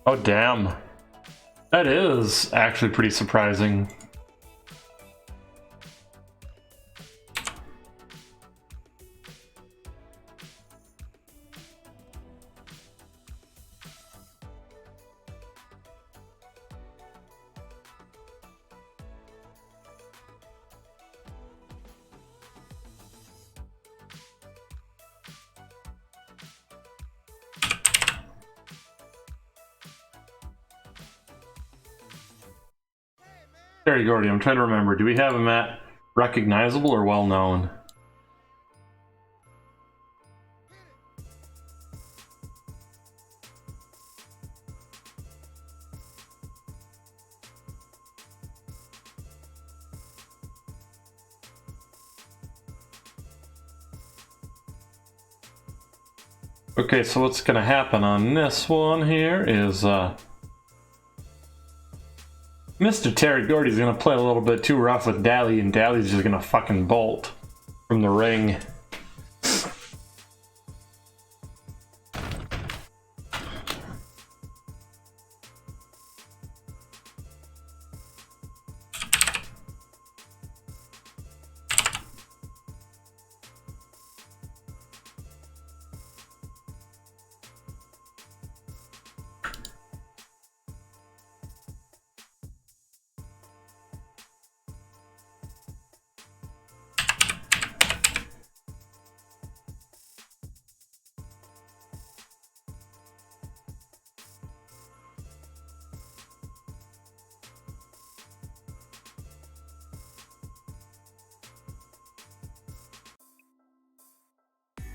Oh, damn. That is actually pretty surprising. Terry Gordy, I'm trying to remember. Do we have him at recognizable or well known? Okay, so what's gonna happen on this one here is Mr. Terry Gordy's gonna play a little bit too rough with Daly, and Daly's just gonna fucking bolt from the ring.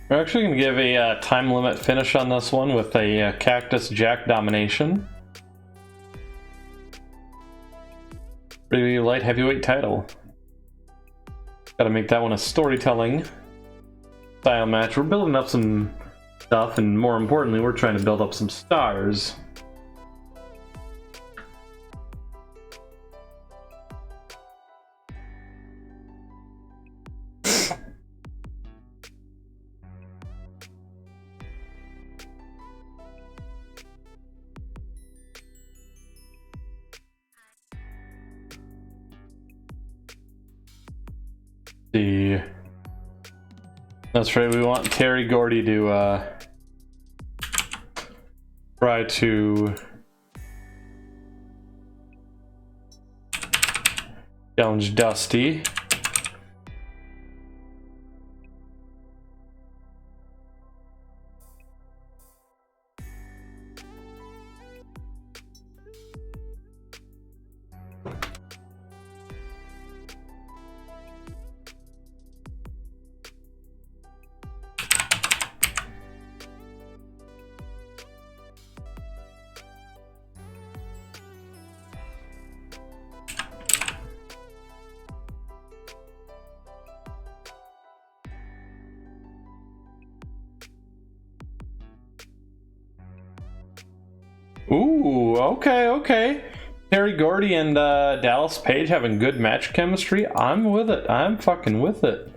We're actually going to give a time limit finish on this one with a Cactus Jack domination. Really light heavyweight title. Gotta make that one a storytelling style match. We're building up some stuff, and more importantly, we're trying to build up some stars. That's right, we want Terry Gordy to try to challenge Dusty. Ooh, okay. Terry Gordy and Dallas Page having good match chemistry. I'm with it. I'm fucking with it.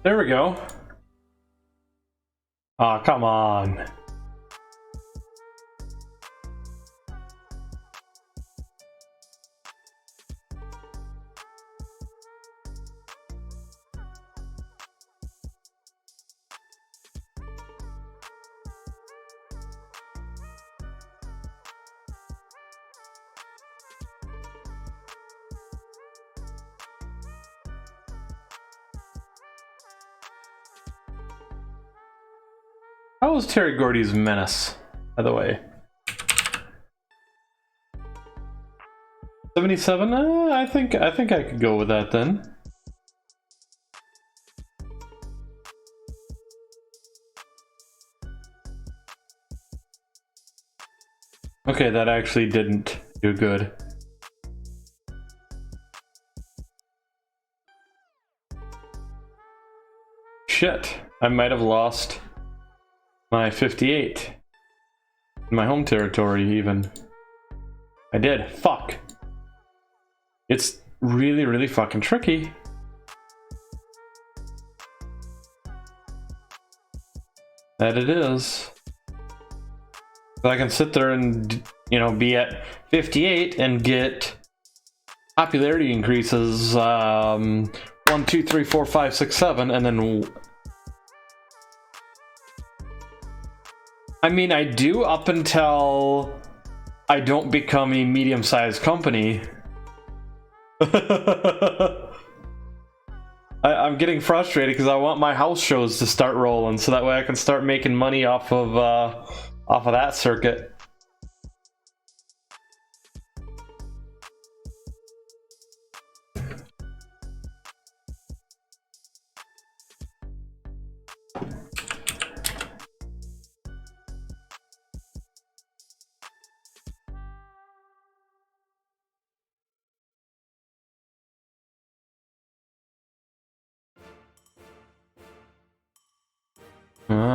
There we go. Aw, come on. How was Terry Gordy's Menace, by the way? 77? I think I could go with that then. Okay, that actually didn't do good. Shit, I might have lost my 58. My home territory, even. I did. Fuck. It's really, really fucking tricky. That it is. But I can sit there and, you know, be at 58 and get popularity increases 1, 2, 3, 4, 5, 6, 7, and then I mean, I do up until I don't become a medium-sized company. I'm getting frustrated because I want my house shows to start rolling, so that way I can start making money off of that circuit.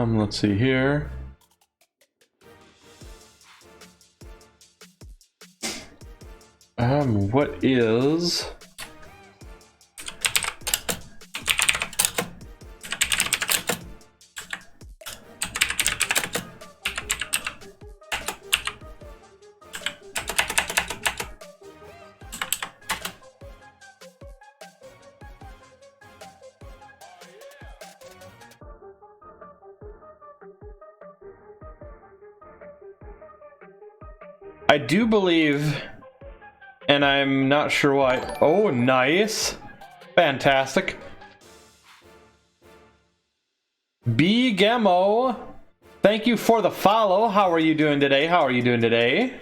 Let's see here. What is... I do believe, and I'm not sure why. Oh, nice. Fantastic. B-Gemo, thank you for the follow. How are you doing today? How are you doing today?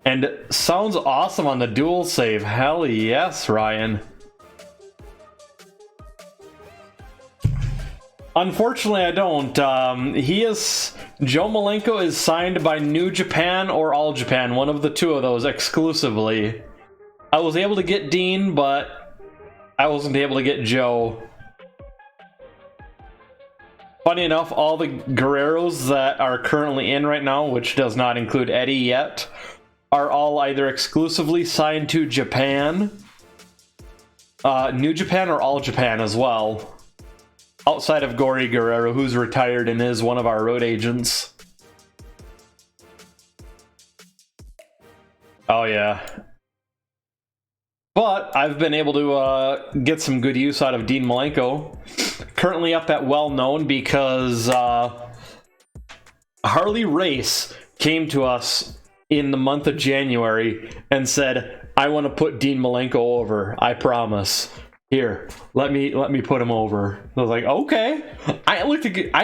And sounds awesome on the dual save. Hell yes, Ryan. Unfortunately, I don't. Joe Malenko is signed by New Japan or All Japan, one of the two of those exclusively. I was able to get Dean, but I wasn't able to get Joe. Funny enough, all the Guerreros that are currently in right now, which does not include Eddie yet, are all either exclusively signed to Japan, New Japan, or All Japan as well. Outside of Gory Guerrero, who's retired and is one of our road agents. Oh yeah. But I've been able to get some good use out of Dean Malenko. Currently up at Well Known because Harley Race came to us in the month of January and said, I want to put Dean Malenko over, I promise. Here, let me put him over. I was like, okay. I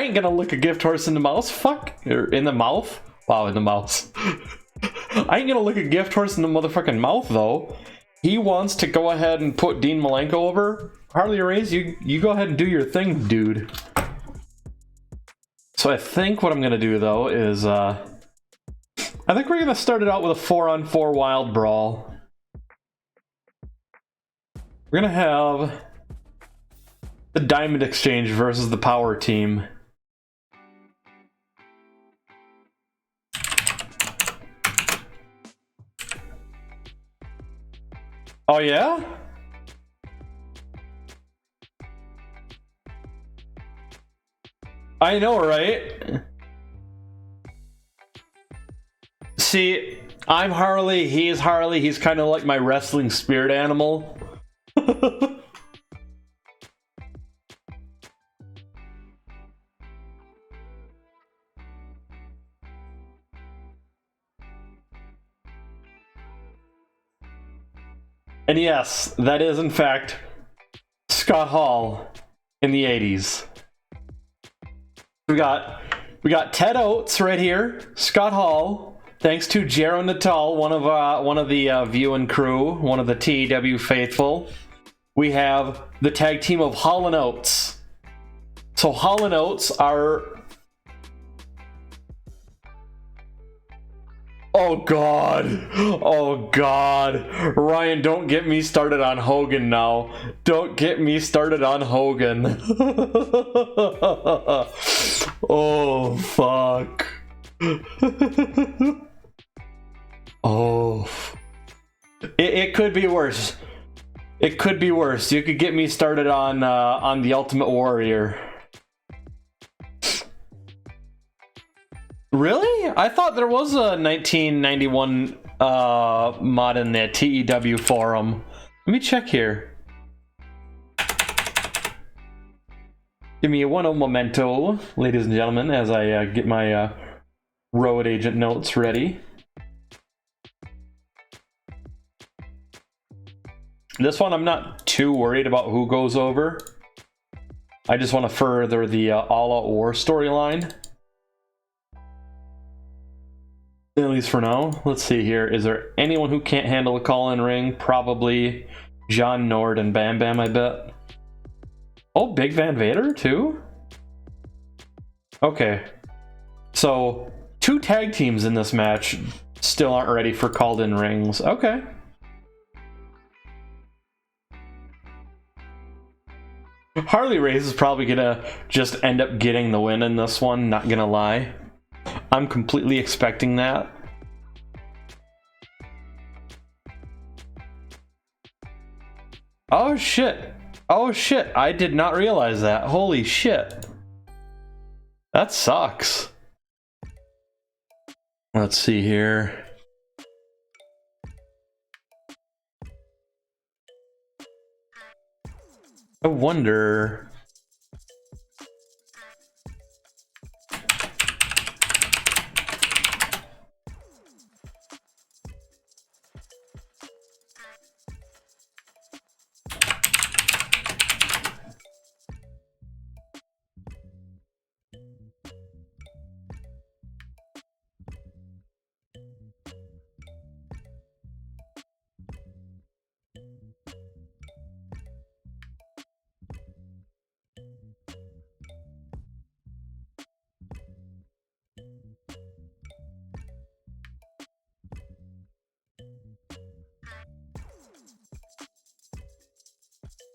ain't gonna lick a gift horse in the mouth. Fuck. Or in the mouth? Wow, in the mouth. I ain't gonna lick a gift horse in the motherfucking mouth, though. He wants to go ahead and put Dean Malenko over. Harley Race, you go ahead and do your thing, dude. So I think what I'm gonna do, though, is, I think we're gonna start it out with a 4-on-4 wild brawl. We're gonna have the Diamond Exchange versus the Power Team. Oh yeah? I know, right? See, I'm Harley, he's Harley, he's kind of like my wrestling spirit animal. And yes, that is in fact Scott Hall. in the 80s. We got Ted Oates right here, Scott Hall. Thanks to Jero Natal, one of the View and crew, one of the TEW faithful. We have the tag team of Hall and Oates. So Hall and Oates are... Oh god. Oh god. Ryan, don't get me started on Hogan now. Don't get me started on Hogan. Oh fuck. Oh. It could be worse. It could be worse. You could get me started on the Ultimate Warrior. Really? I thought there was a 1991 mod in the TEW forum. Let me check here. Give me one momento, ladies and gentlemen, as I get my road agent notes ready. This one I'm not too worried about who goes over. I just want to further the All Out War storyline. At least for now. Let's see here. Is there anyone who can't handle a call-in ring? Probably John Nord and Bam Bam, I bet. Oh, Big Van Vader too? Okay. So, 2 tag teams in this match still aren't ready for called-in rings. Okay. Harley Race is probably gonna just end up getting the win in this one, not gonna lie. I'm completely expecting that. Oh shit. Oh shit, I did not realize that. Holy shit. That sucks. Let's see here. I wonder...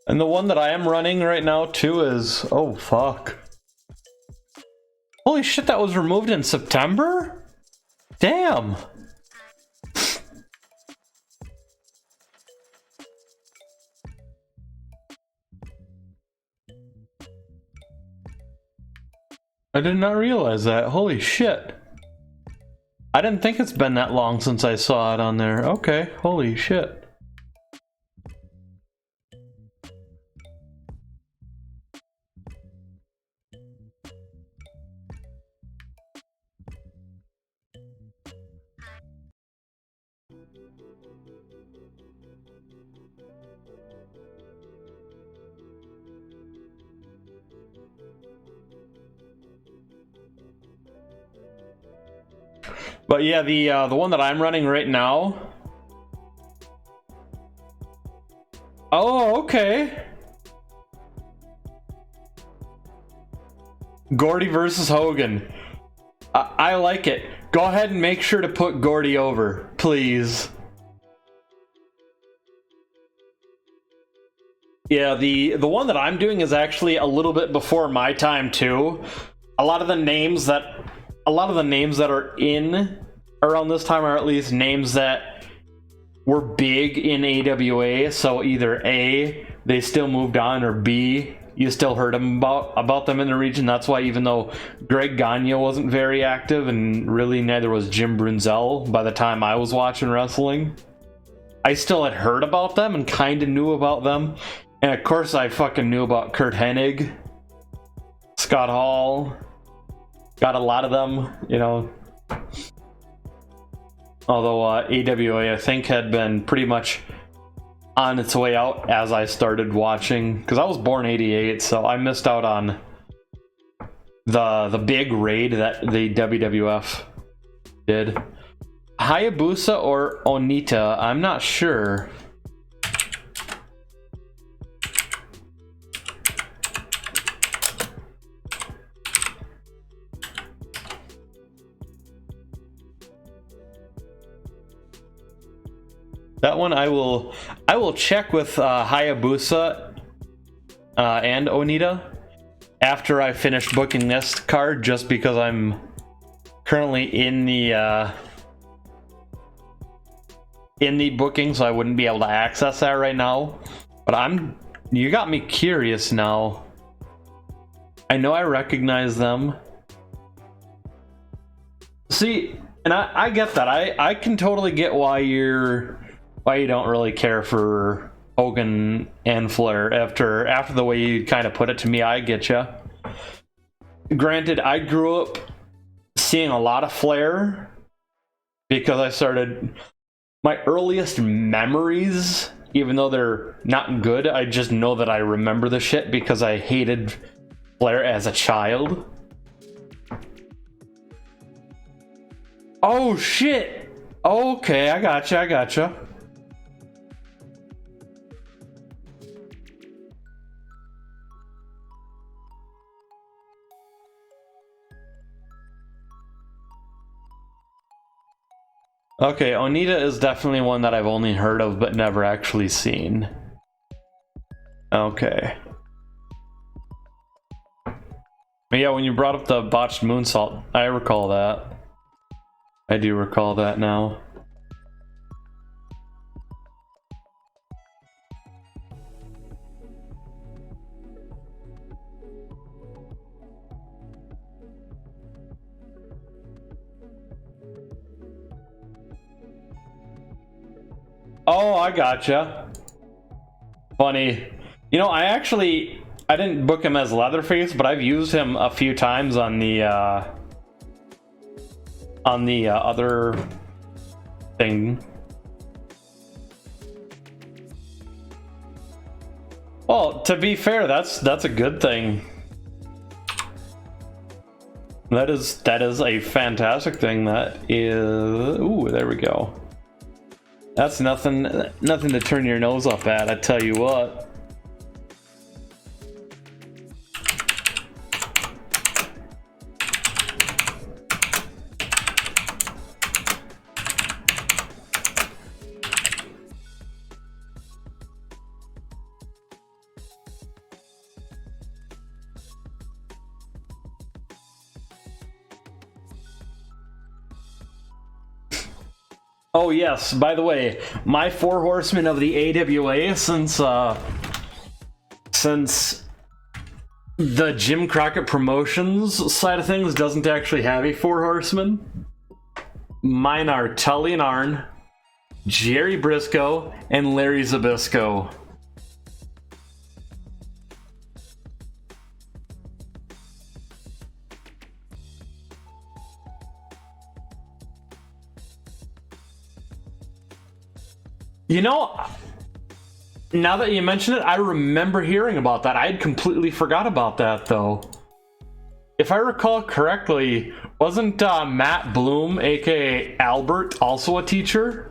And the one that I am running right now too is... Oh, fuck. Holy shit, that was removed in September? Damn. I did not realize that. Holy shit. I didn't think it's been that long since I saw it on there. Okay, holy shit. But yeah, the one that I'm running right now. Oh, okay. Gordy versus Hogan. I like it. Go ahead and make sure to put Gordy over, please. Yeah, the one that I'm doing is actually a little bit before my time too. A lot of the names that are in around this time are at least names that were big in AWA. So either A, they still moved on, or B, you still heard about them in the region. That's why even though Greg Gagne wasn't very active, and really neither was Jim Brunzell by the time I was watching wrestling, I still had heard about them and kind of knew about them. And of course I fucking knew about Kurt Hennig, Scott Hall, got a lot of them, you know. Although AWA, I think, had been pretty much on its way out as I started watching, because I was born '88, so I missed out on the big raid that the WWF did. Hayabusa or Onita, I'm not sure. That one I will check with Hayabusa and Onita after I finish booking this card, just because I'm currently in the booking, so I wouldn't be able to access that right now. But you got me curious now. I know I recognize them. See, and I get that. I can totally get why you don't really care for Hogan and Flair after the way you kind of put it to me. I get you. Granted, I grew up seeing a lot of Flair because I started my earliest memories, even though they're not good. I just know that I remember the shit because I hated Flair as a child. Oh shit. Okay, I gotcha. Okay, Onita is definitely one that I've only heard of but never actually seen. Okay. But yeah, when you brought up the botched moonsault, I recall that. I do recall that now. Oh, I gotcha. Funny. You know, I didn't book him as Leatherface, but I've used him a few times on the other thing. Well, to be fair, that's a good thing. That is a fantastic thing. That is, ooh, there we go. That's nothing to turn your nose up at, I tell you what. Oh yes, by the way, my 4 horsemen of the AWA, since the Jim Crockett Promotions side of things doesn't actually have a 4 horsemen, mine are Tully and Arn, Jerry Briscoe, and Larry Zbyszko. You know, now that you mention it, I remember hearing about that. I had completely forgot about that, though. If I recall correctly, wasn't Matt Bloom, aka Albert, also a teacher?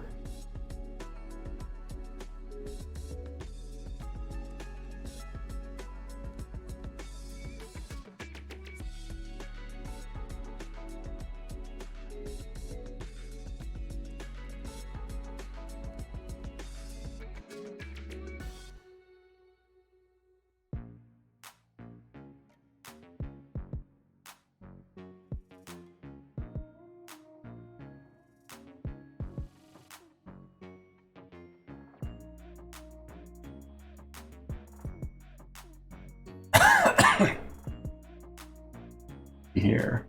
Here.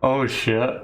Oh shit.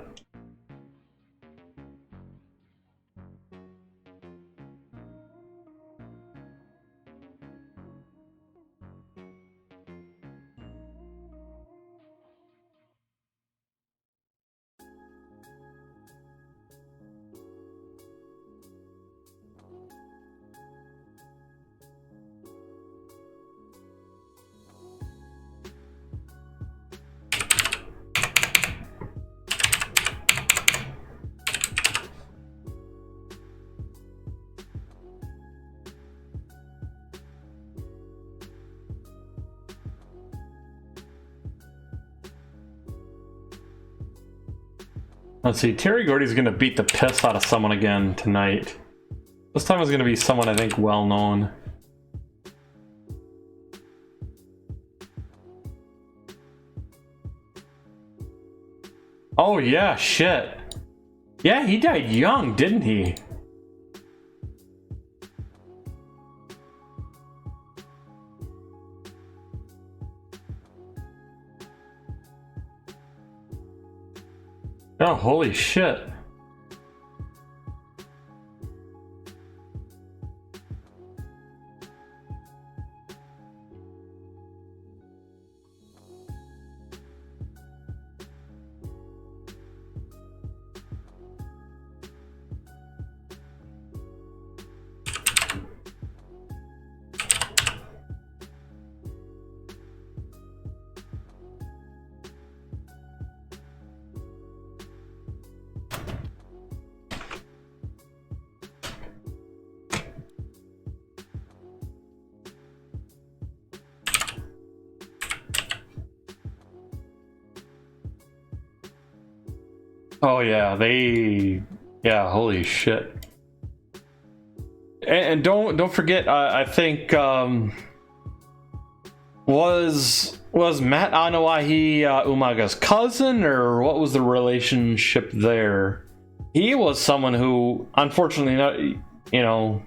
Let's see, Terry Gordy's gonna beat the piss out of someone again tonight. This time it's gonna be someone I think well known. Oh yeah, shit. Yeah, he died young, didn't he? Oh, holy shit. Oh yeah, yeah, holy shit. And don't forget, I think was Matt Anoa'i Umaga's cousin, or what was the relationship there? He was someone who, unfortunately, not, you know,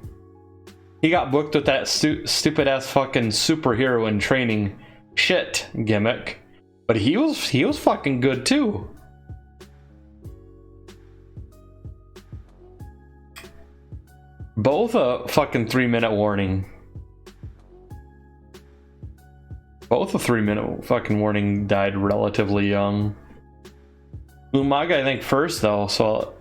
he got booked with that stupid ass fucking superhero in training shit gimmick, but he was fucking good too. Both a fucking 3-minute warning. Both a 3-minute fucking warning died relatively young. Umaga, I think, first though, so.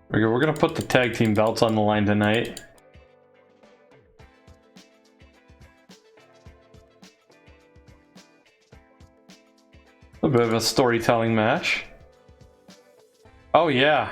We're gonna put the tag team belts on the line tonight. A bit of a storytelling match. Oh yeah.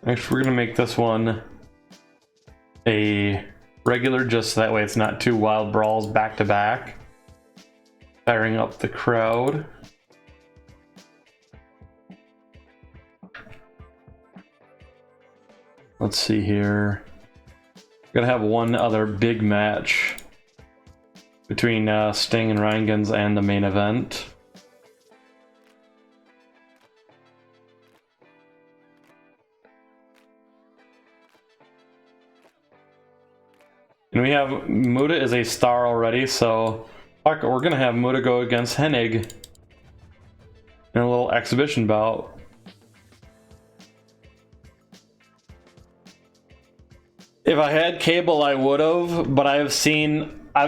Actually, we're gonna make this one a regular, just so that way it's not two wild brawls back to back. Firing up the crowd. Let's see here. We're gonna have one other big match between Sting and Ryan Guns and the main event. And we have Muda is a star already, so fuck, we're gonna have Muda go against Hennig in a little exhibition bout. If I had cable, I would have, but I've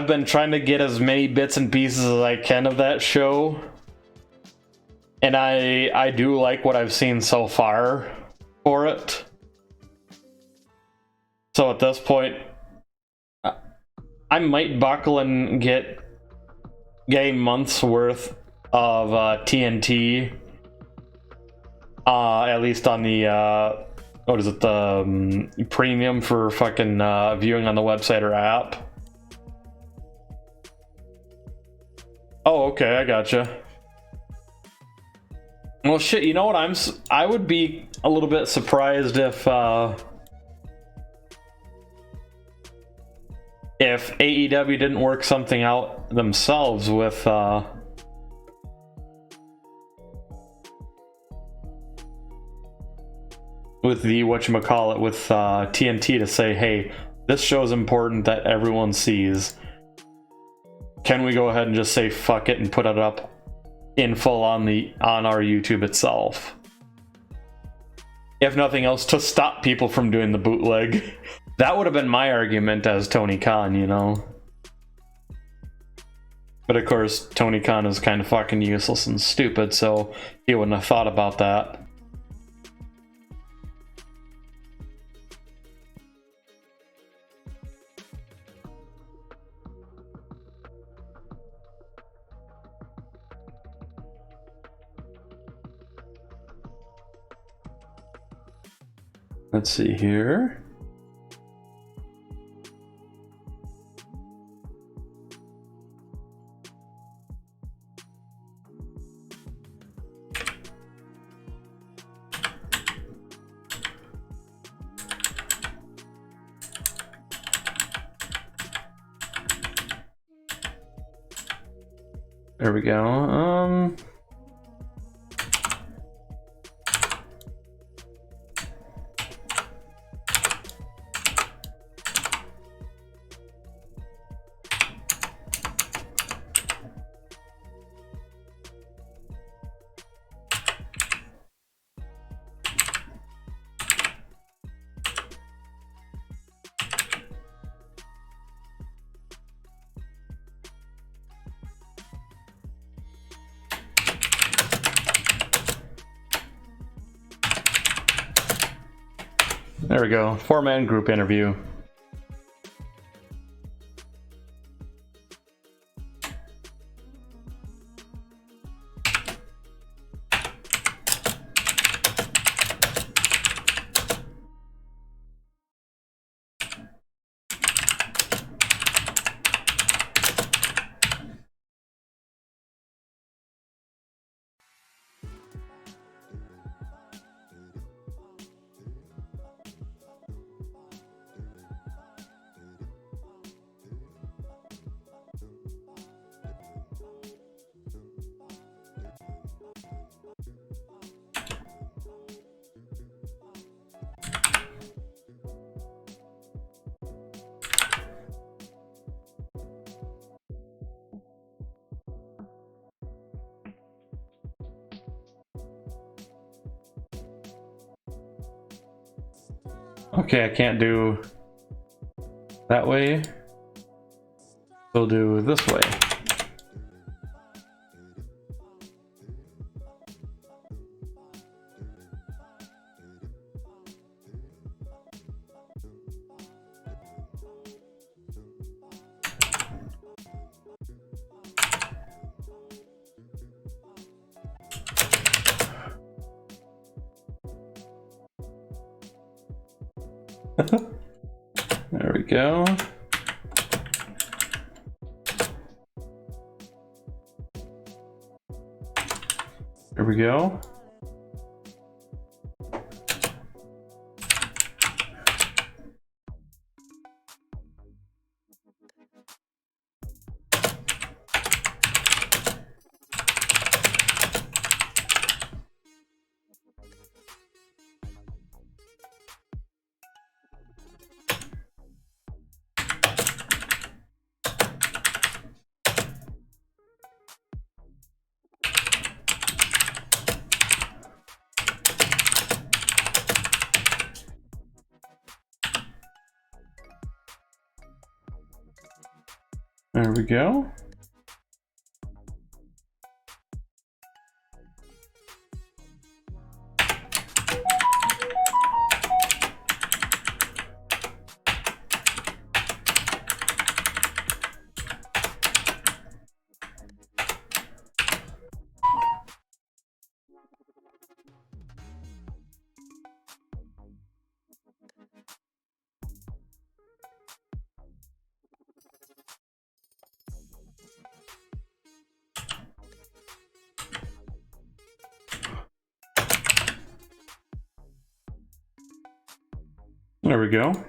been trying to get as many bits and pieces as I can of that show. And I do like what I've seen so far for it. So at this point, I might buckle and get a month's worth of TNT. At least on the what is it, the premium for fucking viewing on the website or app. Oh, okay, I gotcha. Well, shit, you know what? I would be a little bit surprised if AEW didn't work something out themselves with the whatchamacallit, with TNT, to say, hey, this show is important that everyone sees. Can we go ahead and just say fuck it and put it up in full on our YouTube itself? If nothing else, to stop people from doing the bootleg. That would have been my argument as Tony Khan, you know. But of course, Tony Khan is kind of fucking useless and stupid, so he wouldn't have thought about that. Let's see here. There we go. There we go. 4-man group interview. Okay, I can't do that way. We'll do this way. There we go. There we go. There we go. There we go.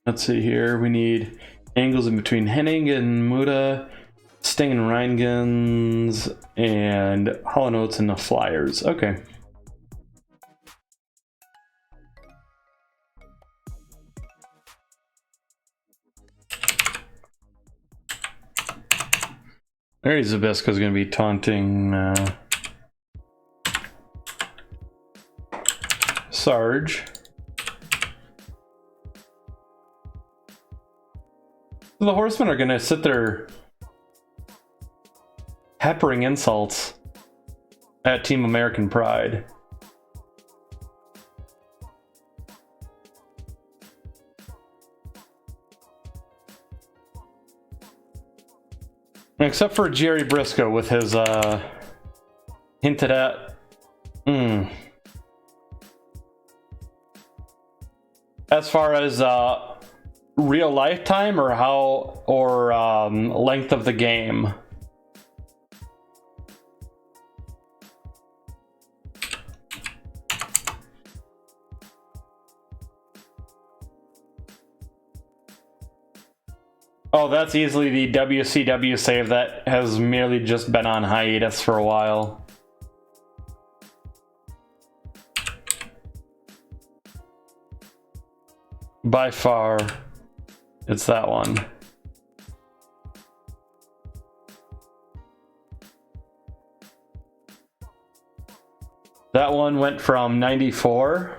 Let's see here. We need angles in between Henning and Muda, Sting and Reingans, and Hollow Notes and the Flyers. Okay. Larry Zbyszko is going to be taunting Sarge. The Horsemen are going to sit there peppering insults at Team American Pride. Except for Jerry Briscoe with his hinted at as far as real lifetime or how or length of the game. Oh, that's easily the WCW save that has merely just been on hiatus for a while. By far, it's that one. That one went from 94,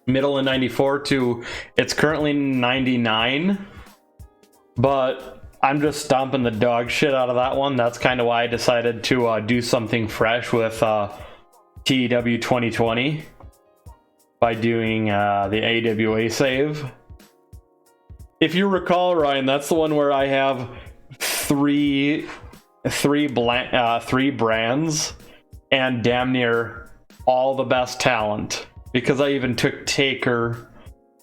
middle of 94, to it's currently 99. But I'm just stomping the dog shit out of that one. That's kind of why I decided to do something fresh with TEW 2020 by doing the AWA save. If you recall, Ryan, that's the one where I have three brands and damn near all the best talent, because I even took Taker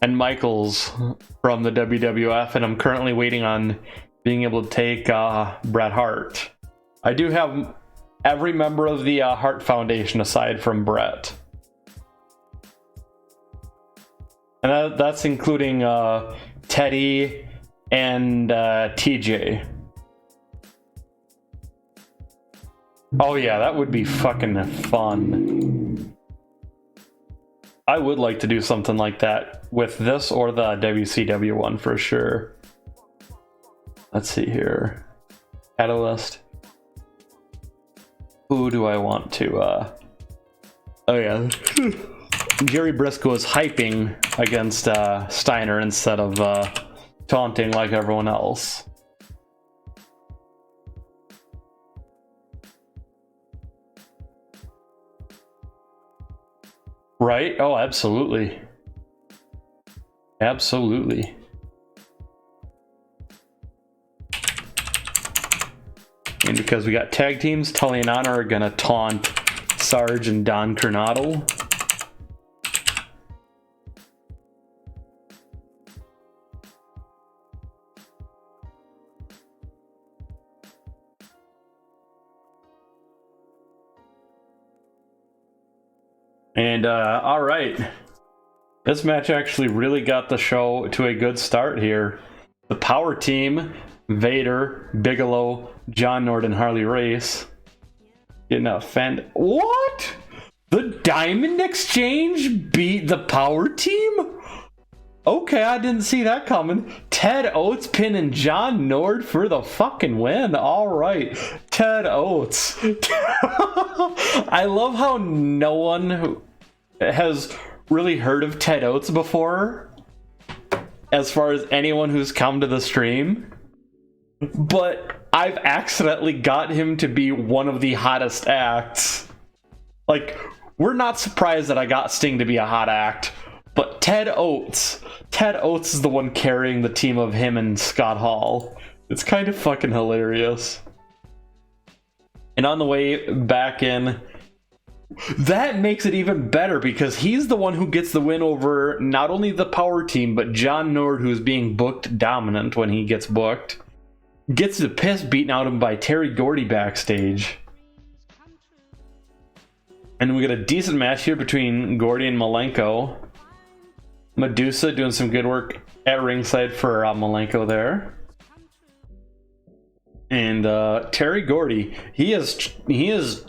and Michaels from the WWF, and I'm currently waiting on being able to take Bret Hart. I do have every member of the Hart Foundation aside from Bret. And that's including Teddy and TJ. Oh yeah, that would be fucking fun. I would like to do something like that with this or the WCW one for sure. Let's see here. Catalyst. Who do I want to oh yeah. Jerry Briscoe is hyping against Steiner instead of taunting like everyone else. Right? Oh, absolutely. Absolutely. And because we got tag teams, Tully and Honor are gonna taunt Sarge and Don Coronado. And all right, this match actually really got the show to a good start here. The power team, Vader, Bigelow, John Nord, and Harley Race, getting offended. What? The Diamond Exchange beat the power team? Okay, I didn't see that coming. Ted Oates pinning John Nord for the fucking win. All right, Ted Oates. I love how no one has really heard of Ted Oates before, as far as anyone who's come to the stream. But I've accidentally got him to be one of the hottest acts. Like, we're not surprised that I got Sting to be a hot act, but Ted Oates is the one carrying the team of him and Scott Hall. It's kind of fucking hilarious. And on the way back in, that makes it even better because he's the one who gets the win over not only the power team, but John Nord, who's being booked dominant when he gets booked. Gets the piss beaten out of him by Terry Gordy backstage. And we get a decent match here between Gordy and Malenko. Medusa doing some good work at ringside for Malenko there. And Terry Gordy, he is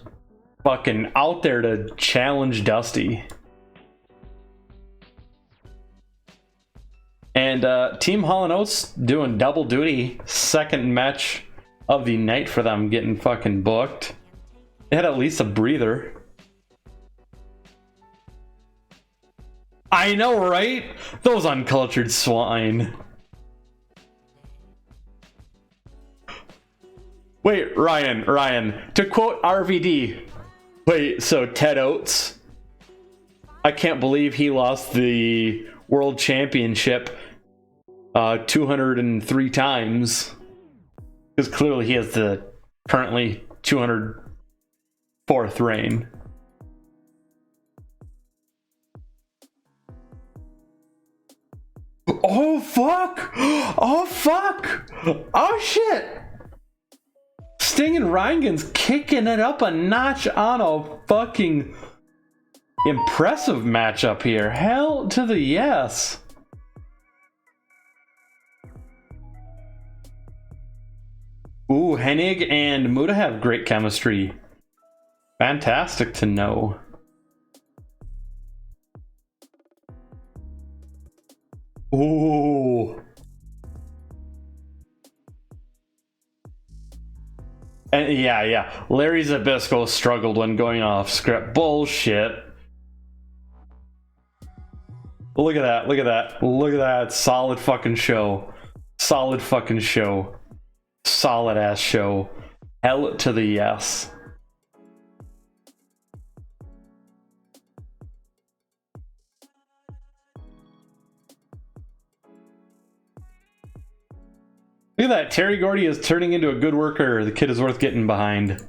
fucking out there to challenge Dusty. And Team Hall & Oates doing double duty. Second match of the night for them, getting fucking booked. They had at least a breather. I know, right? Those uncultured swine. Wait, Ryan, to quote RVD. Wait, so Ted Oates? I can't believe he lost the World Championship 203 times. Because clearly he has the currently 204th reign. Oh fuck! Oh fuck! Oh shit! Sting and Ryangan's kicking it up a notch on a fucking impressive matchup here. Hell to the yes. Ooh, Hennig and Muta have great chemistry. Fantastic to know. Ooh. And yeah. Larry Zbyszko struggled when going off script. Bullshit. Look at that. Solid fucking show. Solid ass show. Hell to the yes. Look at that. Terry Gordy is turning into a good worker. The kid is worth getting behind.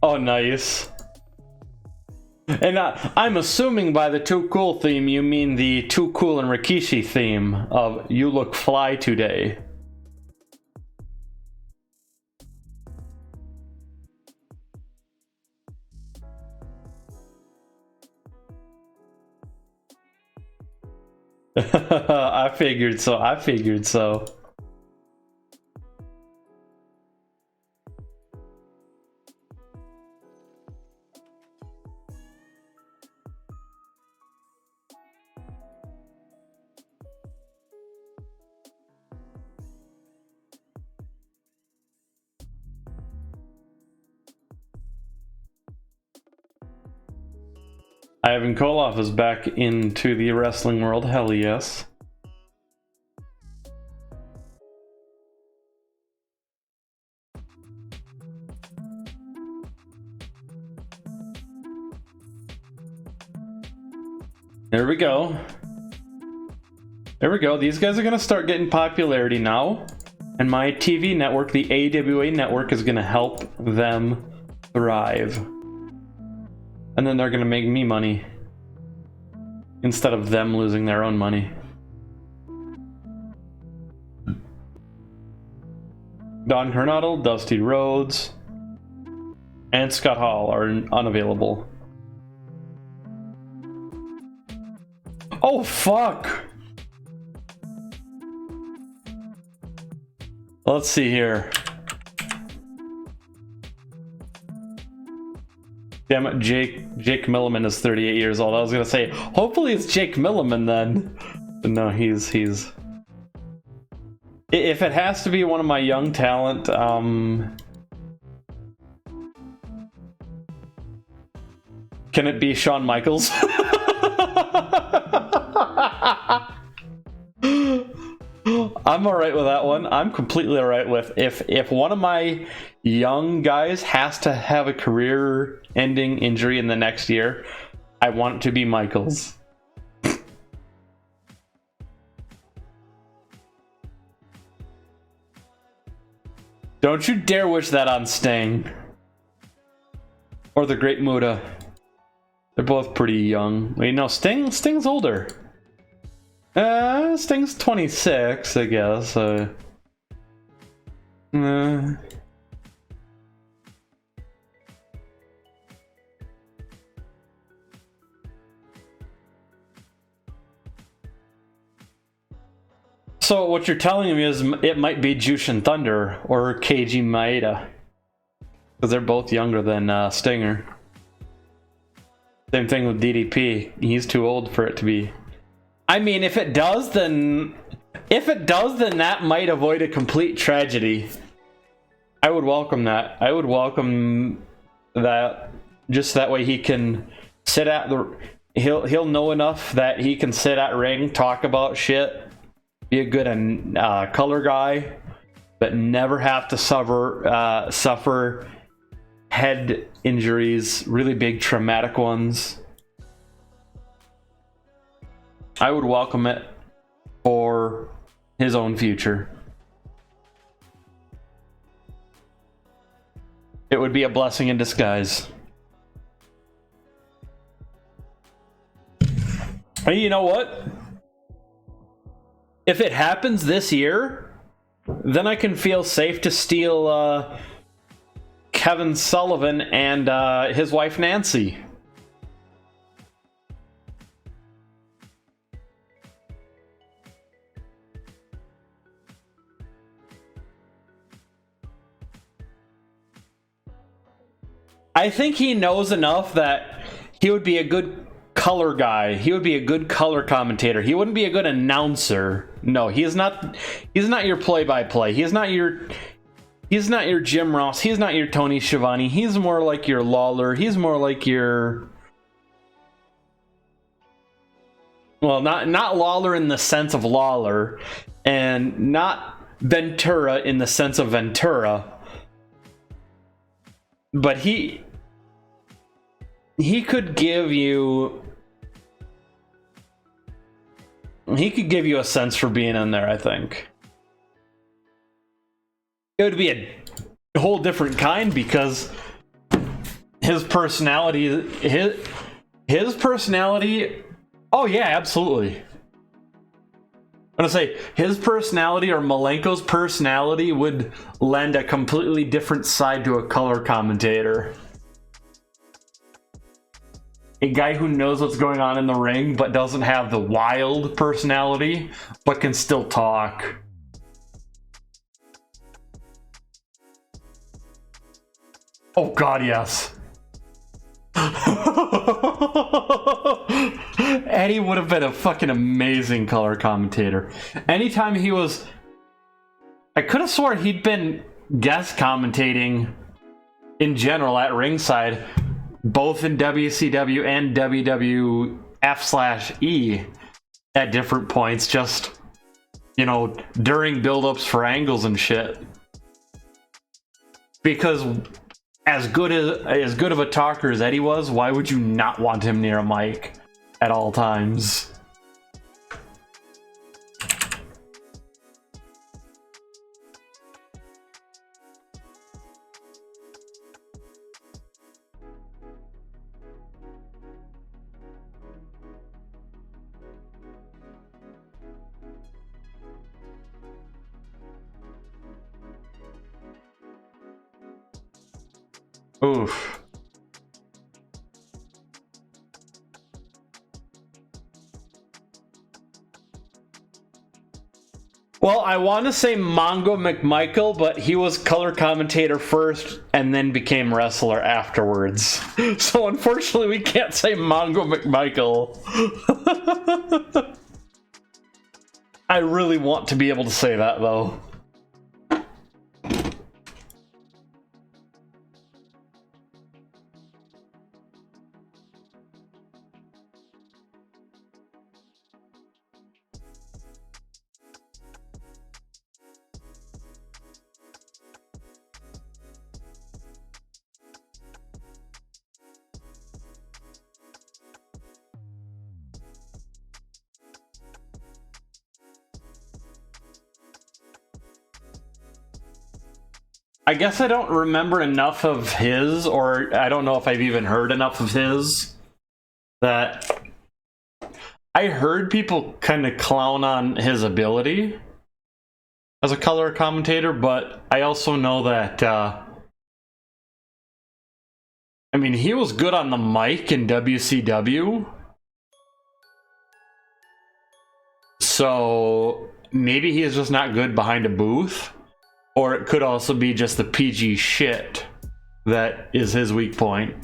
Oh, nice. And I'm assuming by the Too Cool theme, you mean the Too Cool and Rikishi theme of You Look Fly Today. I figured so. I figured so. Ivan Koloff is back into the wrestling world. Hell yes. There we go. There we go. These guys are going to start getting popularity now. And my TV network, the AWA network, is going to help them thrive. And then they're going to make me money. Instead of them losing their own money. Don Coronado, Dusty Rhodes, and Scott Hall are unavailable. Oh, fuck! Let's see here. Damn it, Jake Milliman is 38 years old. I was gonna say, hopefully it's Jake Milliman then. But no, he's... If it has to be one of my young talent, can it be Shawn Michaels? I'm alright with that one. I'm completely alright with if one of my young guys has to have a career-ending injury in the next year, I want it to be Michaels. Don't you dare wish that on Sting. Or the Great Muta. They're both pretty young. Wait, no, Sting's older. Sting's 26, I guess. So what you're telling me is it might be Jushin Thunder or Keiji Maeda. Because they're both younger than Stinger. Same thing with DDP. He's too old for it to be. I mean, if it does, then that might avoid a complete tragedy. I would welcome that. I would welcome that. Just that way he can sit at the... He'll know enough that he can sit at ring, talk about shit, be a good color guy, but never have to suffer head injuries, really big traumatic ones. I would welcome it for his own future. It would be a blessing in disguise. Hey, you know what? If it happens this year, then I can feel safe to steal Kevin Sullivan and his wife Nancy. I think he knows enough that he would be a good color guy. He would be a good color commentator. He wouldn't be a good announcer. No, he's not your play-by-play. He's not your Jim Ross. He's not your Tony Schiavone. He's more like your Lawler. He's more like your... Well, not Lawler in the sense of Lawler, and not Ventura in the sense of Ventura. But he could give you... He could give you a sense for being in there, I think. It would be a whole different kind because his personality, His personality, oh yeah, absolutely. I'm gonna say his personality or Malenko's personality would lend a completely different side to a color commentator. A guy who knows what's going on in the ring but doesn't have the wild personality but can still talk. Oh god, yes. Eddie would have been a fucking amazing color commentator. Anytime he was... I could have sworn he'd been guest commentating in general at ringside, both in WCW and WWF/E at different points, just, you know, during build-ups for angles and shit. Because as good of a talker as Eddie was, why would you not want him near a mic at all times? Oof. Well, I want to say Mongo McMichael, but he was color commentator first and then became wrestler afterwards. So unfortunately, we can't say Mongo McMichael. I really want to be able to say that, though. I guess I don't remember enough of his, or I don't know if I've even heard enough of his, that I heard people kind of clown on his ability as a color commentator, but I also know that, I mean, he was good on the mic in WCW, so maybe he is just not good behind a booth. Or it could also be just the PG shit that is his weak point.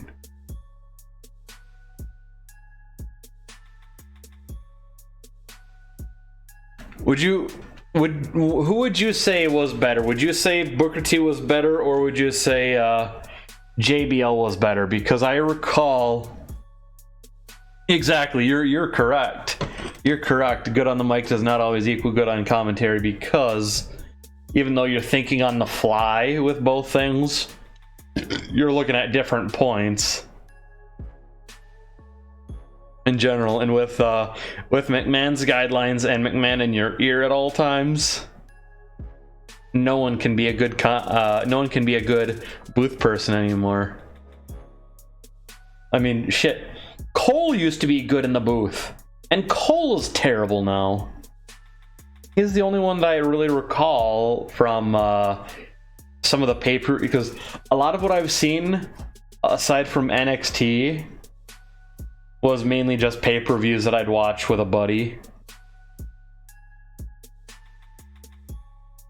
Who would you say was better? Would you say Booker T was better, or would you say JBL was better? Because I recall... Exactly, you're correct. You're correct. Good on the mic does not always equal good on commentary, because... even though you're thinking on the fly with both things, you're looking at different points in general. And with McMahon's guidelines and McMahon in your ear at all times, no one can be a good booth person anymore. I mean, shit. Cole used to be good in the booth, and Cole is terrible now. He's the only one that I really recall from some of the paper, because a lot of what I've seen, aside from NXT, was mainly just pay-per-views that I'd watch with a buddy.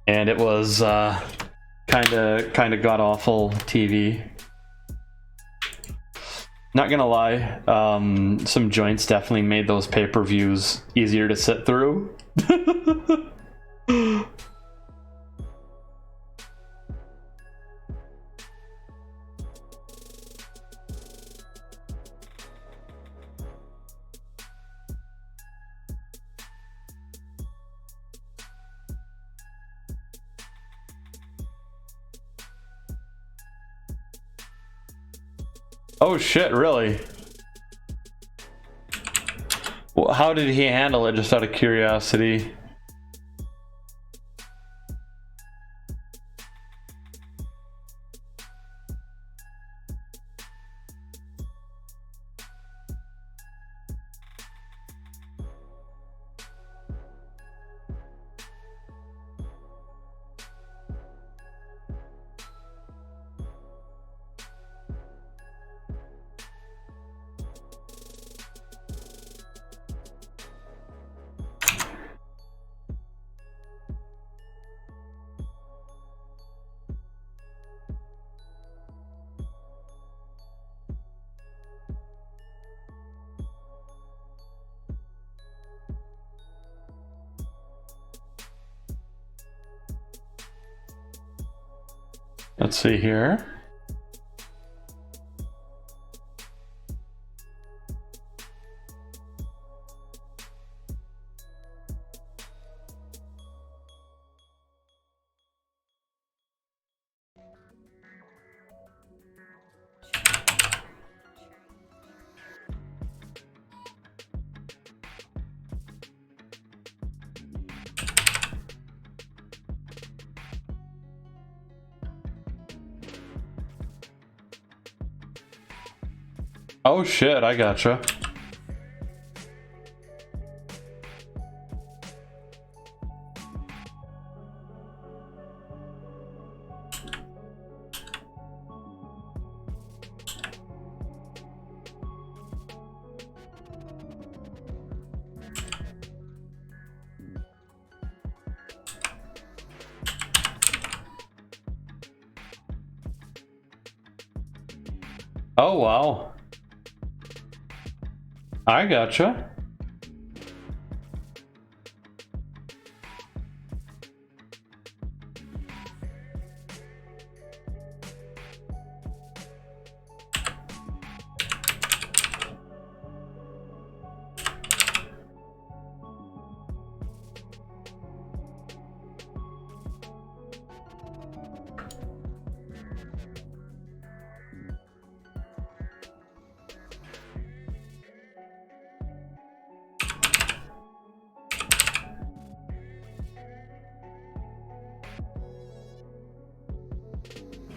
And it was kind of god-awful TV. Not gonna lie, some joints definitely made those pay-per-views easier to sit through. Oh shit, really? Well, how did he handle it, just out of curiosity? Let's see here. Oh shit, I gotcha. Oh wow. I gotcha.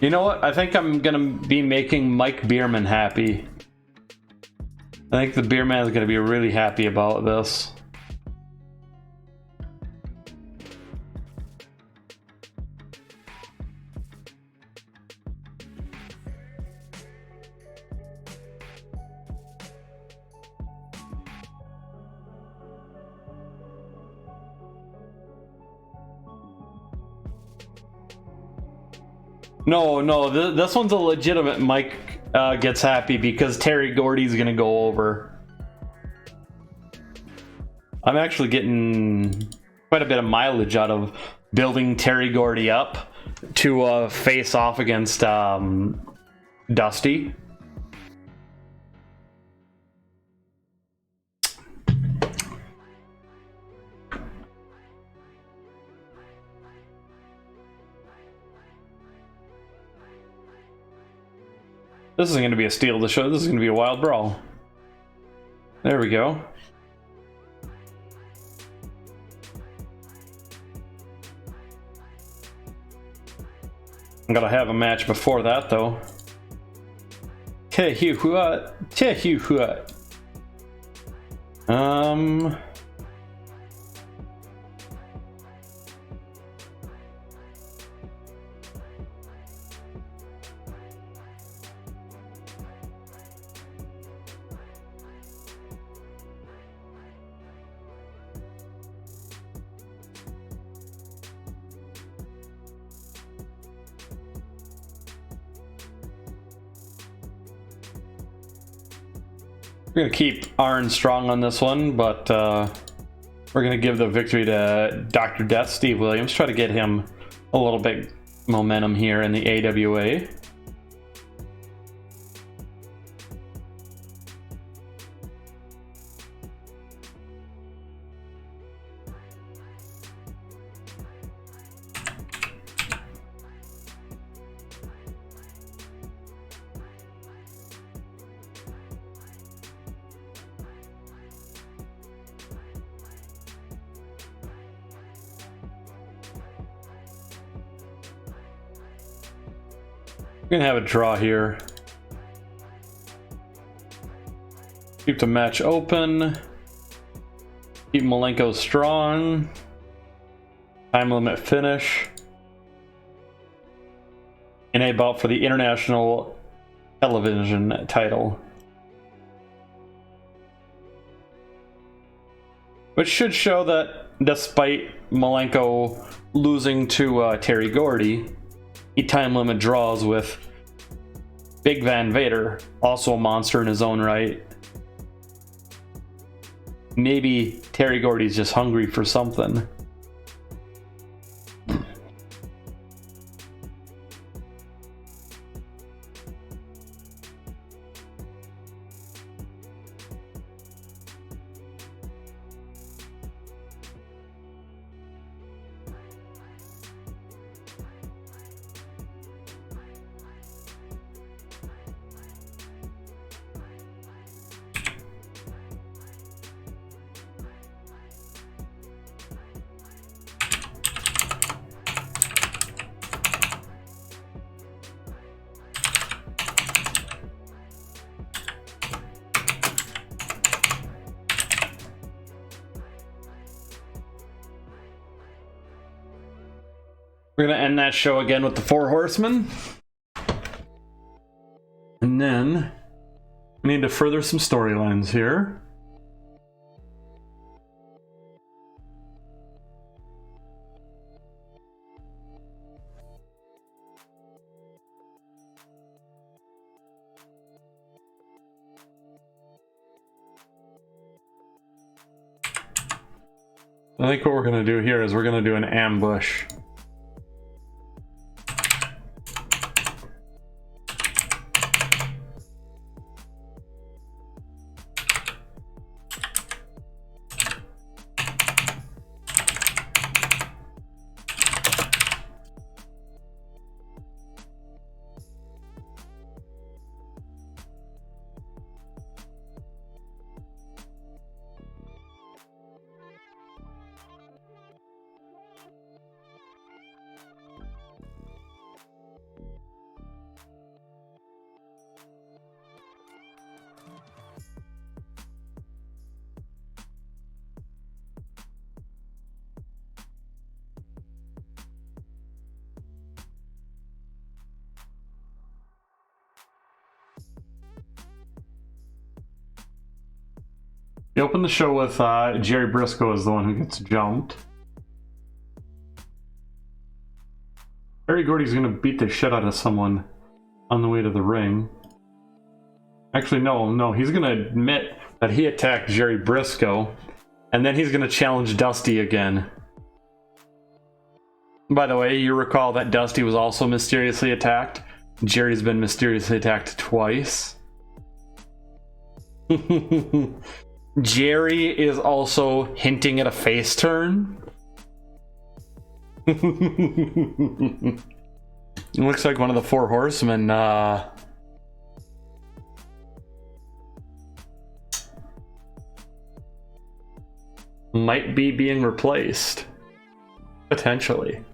You know what? I think I'm gonna be making Mike Bierman happy. I think the beer man is gonna be really happy about this. No, this one's a legitimate Mike gets happy because Terry Gordy's gonna go over. I'm actually getting quite a bit of mileage out of building Terry Gordy up to face off against Dusty. This isn't going to be a steal of the show. This is going to be a wild brawl. There we go. I'm going to have a match before that, though. Tell you what. We're going to keep Arn strong on this one, but we're going to give the victory to Dr. Death, Steve Williams. Try to get him a little bit momentum here in the AWA. We're gonna have a draw here. Keep the match open. Keep Malenko strong. Time limit finish. And a bout for the international television title. Which should show that despite Malenko losing to Terry Gordy, he time limit draws with Big Van Vader, also a monster in his own right. Maybe Terry Gordy's just hungry for something. We're gonna end that show again with the Four Horsemen. And then we need to further some storylines here. I think what we're going to do here is we're going to do an ambush. We open the show with Jerry Briscoe as the one who gets jumped. Barry Gordy's gonna beat the shit out of someone on the way to the ring. Actually, no, he's gonna admit that he attacked Jerry Briscoe, and then he's gonna challenge Dusty again. By the way, you recall that Dusty was also mysteriously attacked? Jerry's been mysteriously attacked twice. Jerry is also hinting at a face turn. It looks like one of the Four Horsemen might be being replaced. Potentially.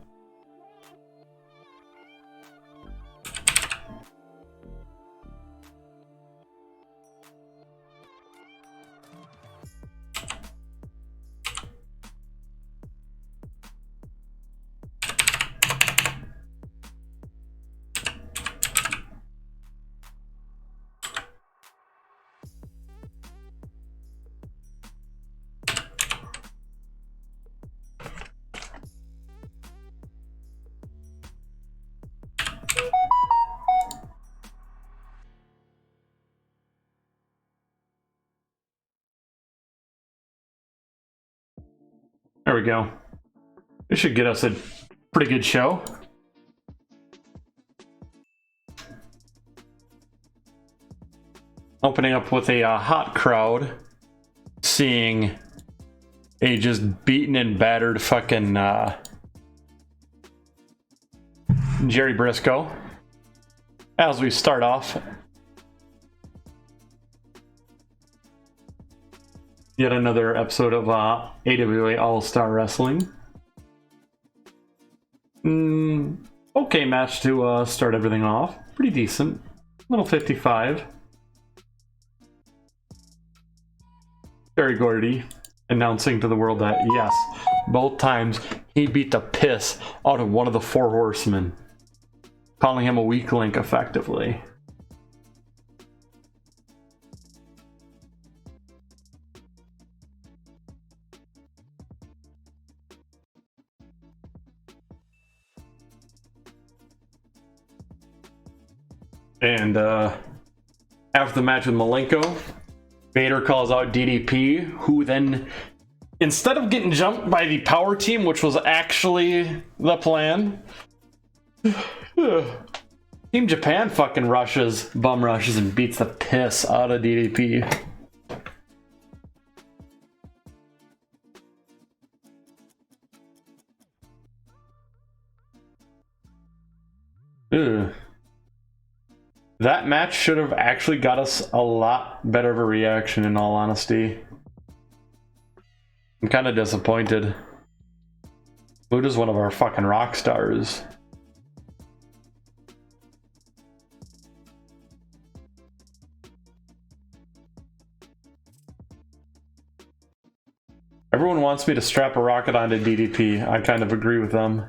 There we go. This should get us a pretty good show. Opening up with a hot crowd, seeing a just beaten and battered fucking Jerry Briscoe. As we start off, yet another episode of AWA All-Star Wrestling. Okay match to start everything off. Pretty decent. Little 55. Barry Gordy announcing to the world that, yes, both times he beat the piss out of one of the Four Horsemen. Calling him a weak link, effectively. And after the match with Malenko, Vader calls out DDP, who then, instead of getting jumped by the power team, which was actually the plan, Team Japan fucking bum rushes and beats the piss out of DDP. Ugh. That match should have actually got us a lot better of a reaction, in all honesty. I'm kind of disappointed. Buddha's one of our fucking rock stars. Everyone wants me to strap a rocket onto DDP. I kind of agree with them.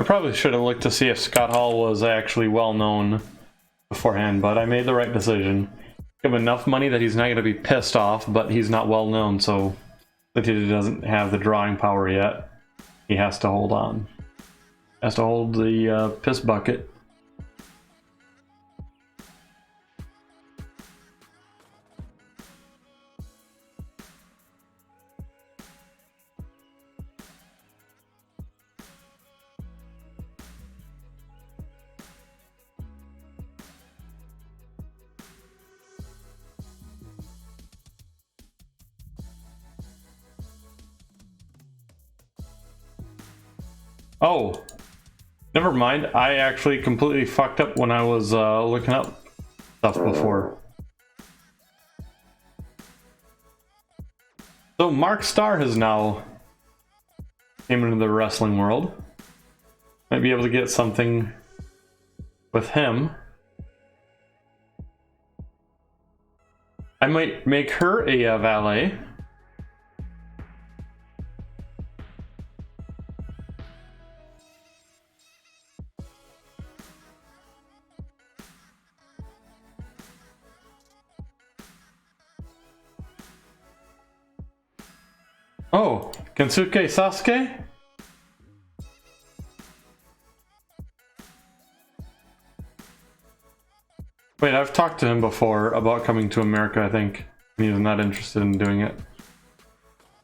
probably should have looked to see if Scott Hall was actually well known beforehand, but I made the right decision. Give him enough money that he's not going to be pissed off, but he's not well known, so that he doesn't have the drawing power yet. He has to hold on. Has to hold the piss bucket. Oh, never mind. I actually completely fucked up when I was looking up stuff before. So Mark Starr has now came into the wrestling world. Might be able to get something with him. I might make her a valet. Oh, Kensuke Sasuke? Wait, I've talked to him before about coming to America, I think. He's not interested in doing it.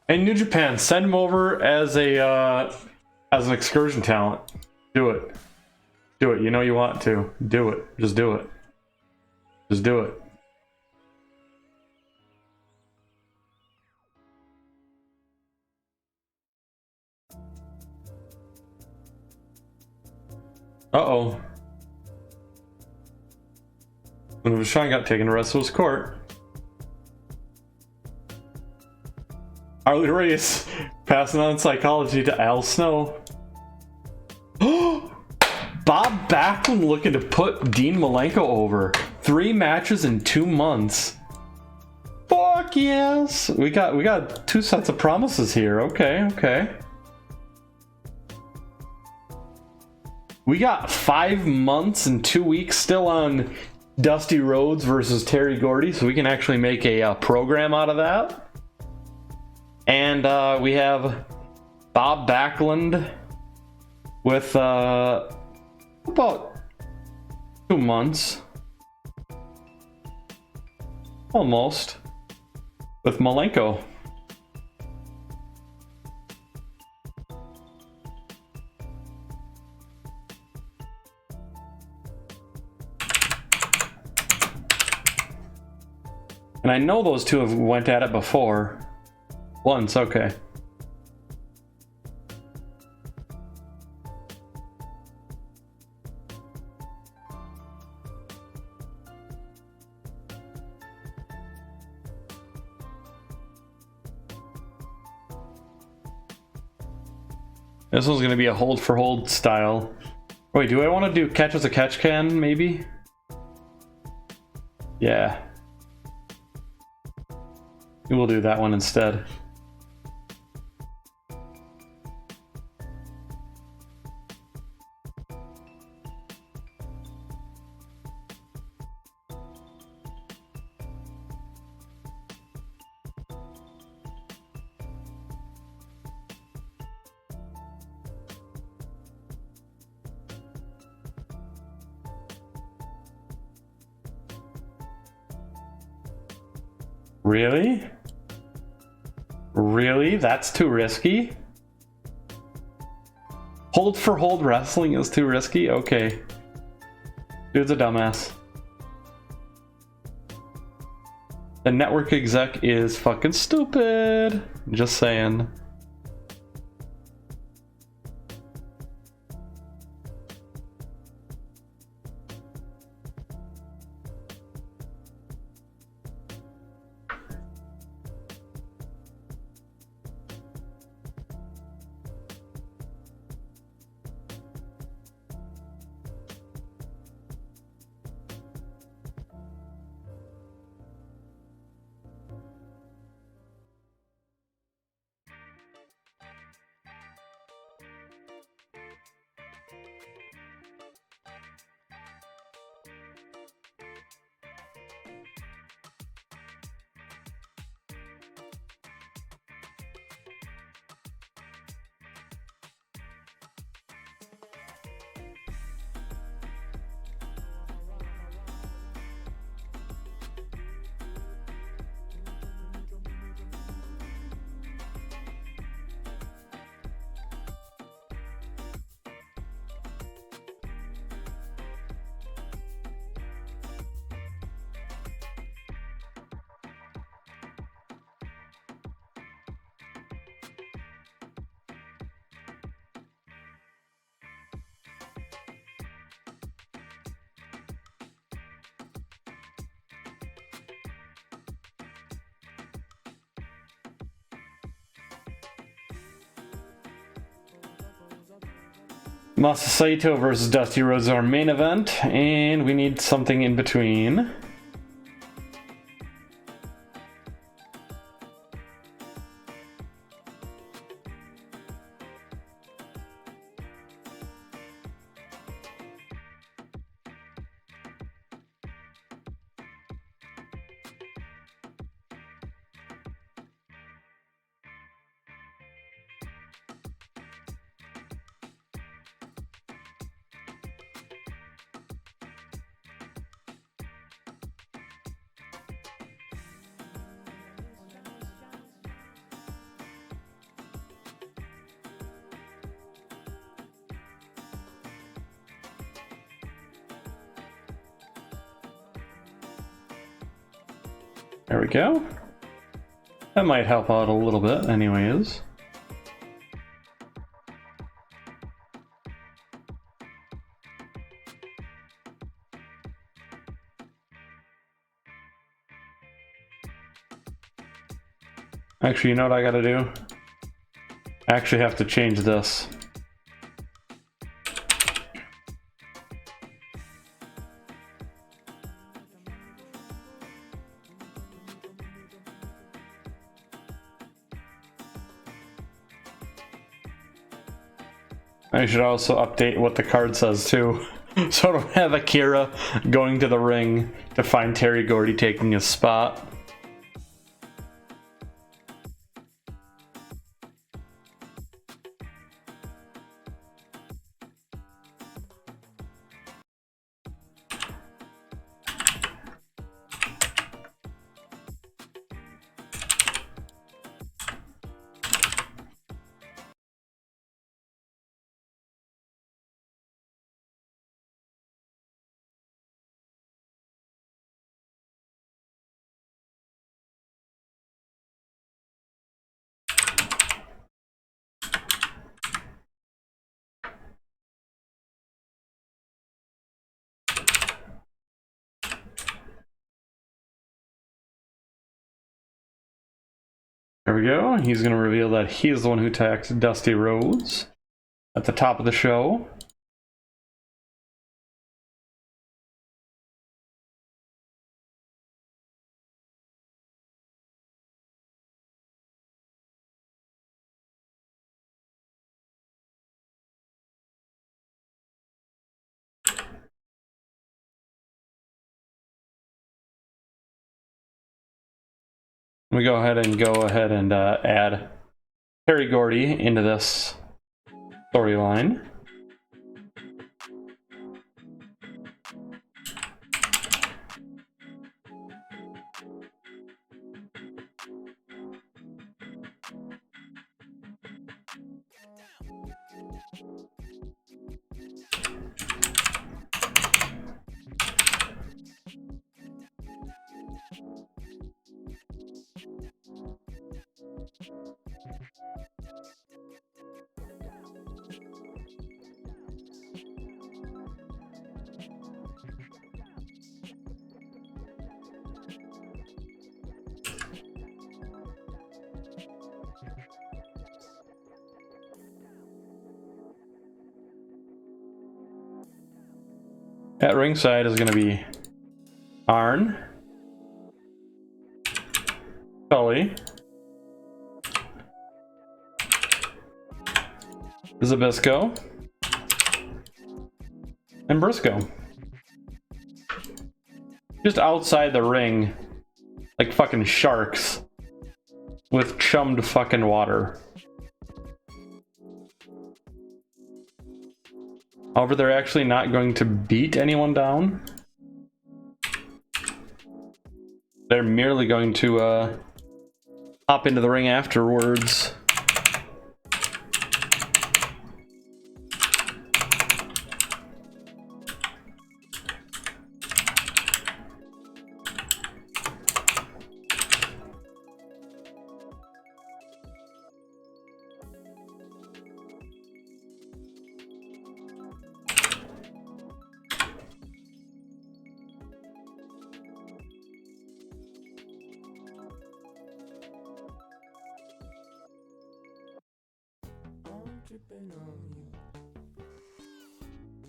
Hey, New Japan, send him over as a as an excursion talent. Do it. Do it. You know you want to. Do it. Just do it. Just do it. Uh-oh. When Vashon got taken to Wrestler's Court. Harley Race passing on psychology to Al Snow. Bob Backlund looking to put Dean Malenko over. 3 matches in 2 months. Fuck yes! We got 2 sets of promises here. Okay, okay. We got 5 months and 2 weeks still on Dusty Rhodes versus Terry Gordy, so we can actually make a program out of that. And we have Bob Backlund with about 2 months. Almost. With Malenko. And I know those two have went at it before. Once, okay. This one's gonna be a hold for hold style. Wait, do I want to do catch as a catch can, maybe? Yeah. We'll do that one instead. Really? Really? That's too risky? Hold for hold wrestling is too risky? Okay. Dude's a dumbass. The network exec is fucking stupid. Just saying. Masasaito versus Dusty Rhodes is our main event, and we need something in between. There we go. That might help out a little bit anyways. Actually, you know what I gotta do? I actually have to change this. I should also update what the card says too. So I don't have Akira going to the ring to find Terry Gordy taking his spot. There we go. He's going to reveal that he's the one who attacked Dusty Rhodes at the top of the show. We go ahead and add Terry Gordy into this storyline. At ringside is going to be Arn, Tully, Zabisco, and Briscoe. Just outside the ring, like fucking sharks with chummed fucking water. However, they're actually not going to beat anyone down. They're merely going to hop into the ring afterwards.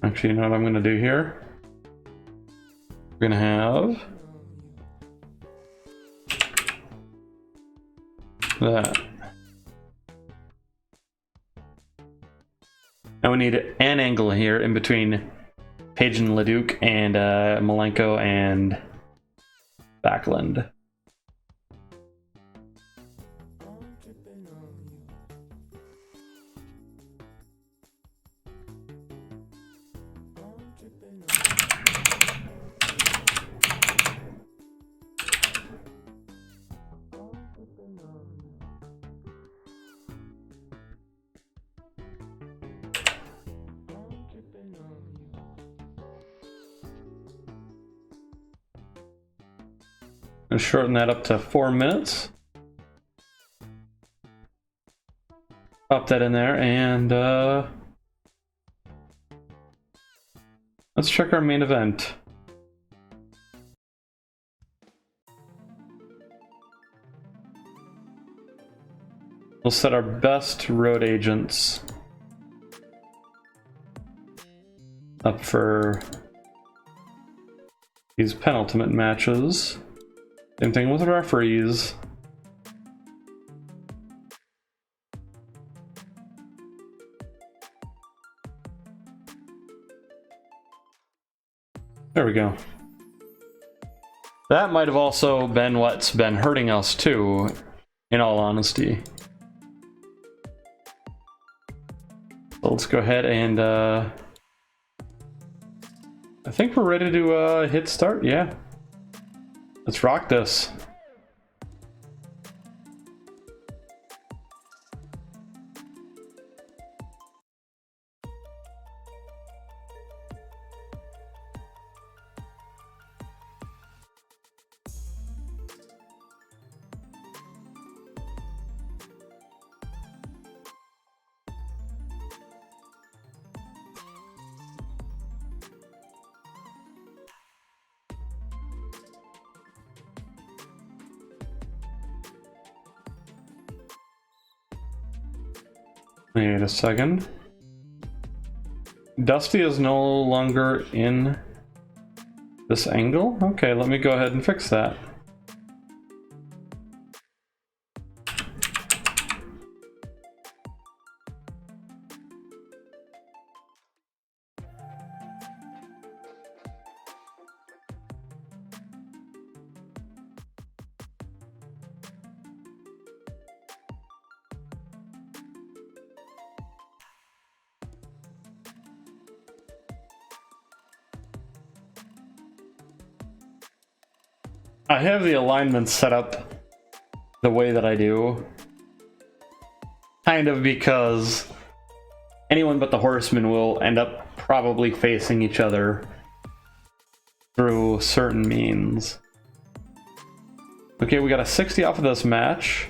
Actually, you know what I'm gonna do here? We're gonna have that. Now we need an angle here in between Page and Leduc and Malenko and Backlund. And shorten that up to 4 minutes. Pop that in there, and let's check our main event. We'll set our best road agents up for these penultimate matches. Same thing with referees. There we go. That might have also been what's been hurting us too, in all honesty. So let's go ahead and I think we're ready to hit start, yeah. Let's rock this. Wait a second. Dusty is no longer in this angle? Okay, let me go ahead and fix that. I have the alignment set up the way that I do, kind of because anyone but the horsemen will end up probably facing each other through certain means. Okay, we got a 60 off of this match.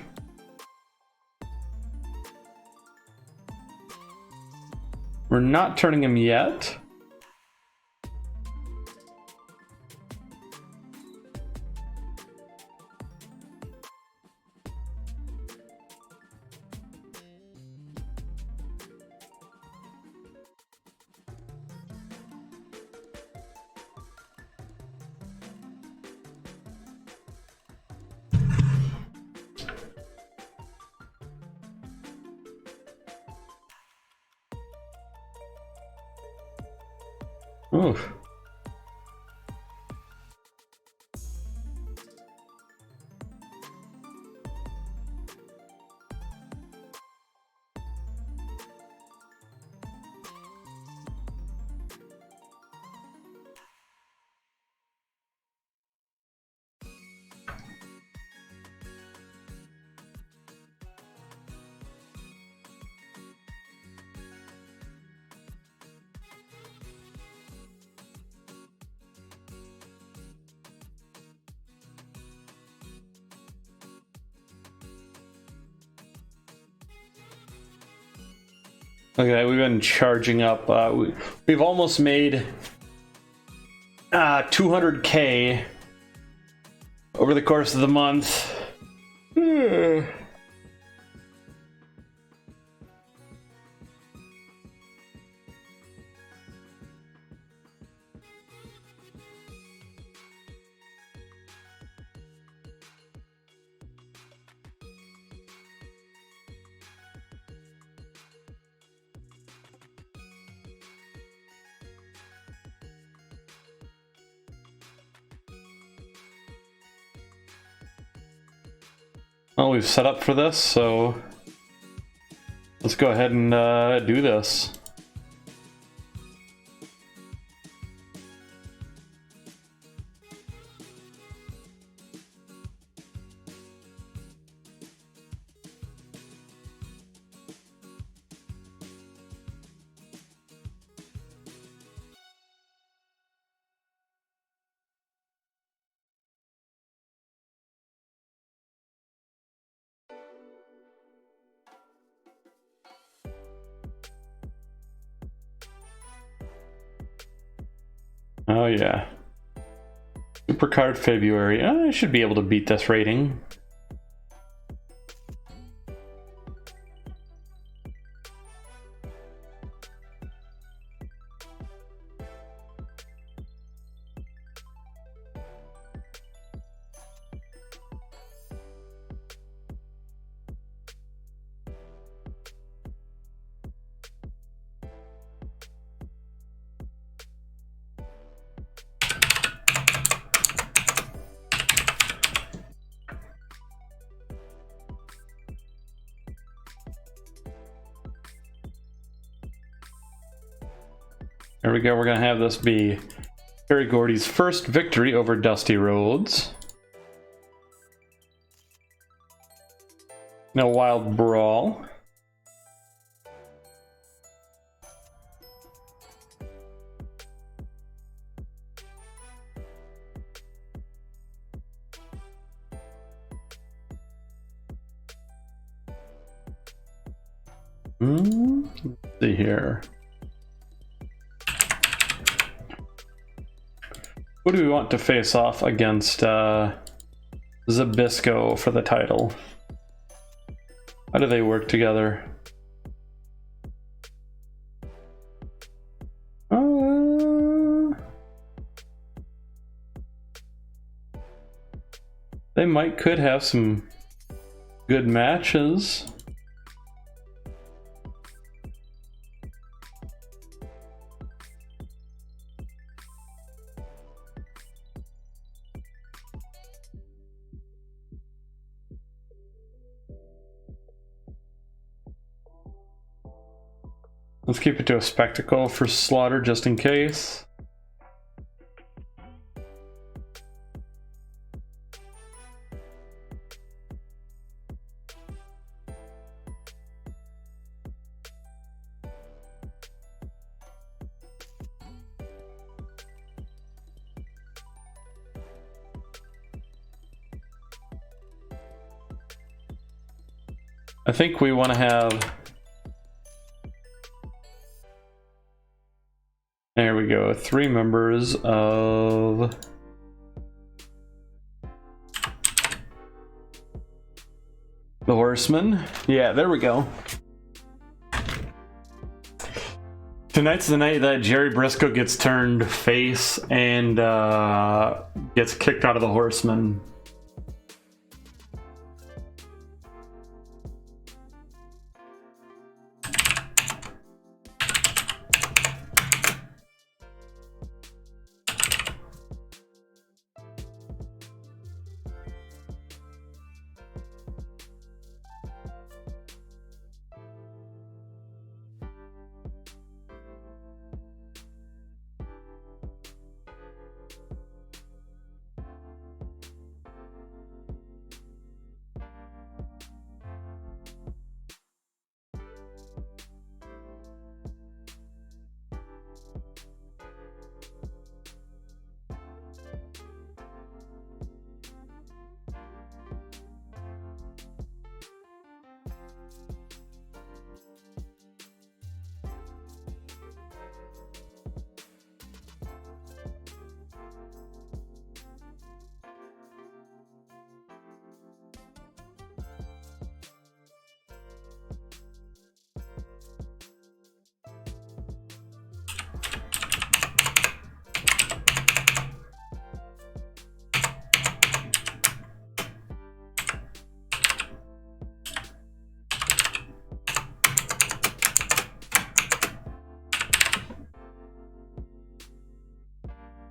We're not turning him yet. Oof. Okay, we've been charging up. We've almost made 200K over the course of the month. Well, we've set up for this, so let's go ahead and do this. Oh yeah. Supercard February. I should be able to beat this rating. There we go, we're gonna have this be Terry Gordy's first victory over Dusty Rhodes. No Wild Brawl. Let's see here. Who do we want to face off against Zabisco for the title? How do they work together? They could have some good matches. Let's keep it to a spectacle for Slaughter just in case. I think we want to have... There we go, 3 members of the Horsemen. Yeah, there we go. Tonight's the night that Jerry Briscoe gets turned face and gets kicked out of the Horsemen.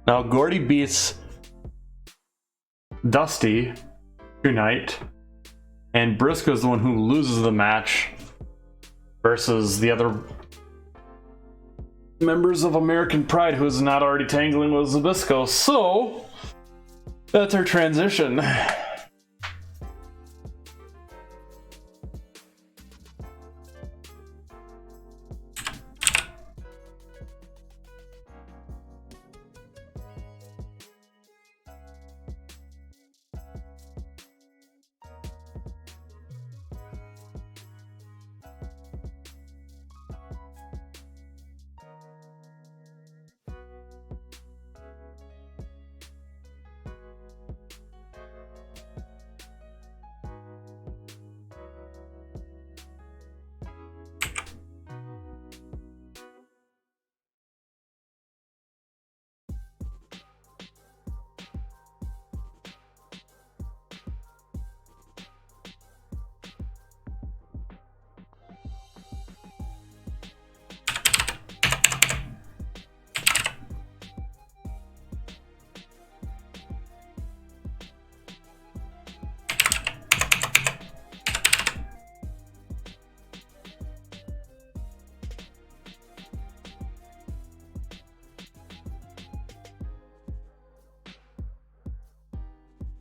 Now Gordy beats Dusty tonight, And Briscoe's the one who loses the match versus the other members of American Pride who is not already tangling with Zbyszko. So that's our transition.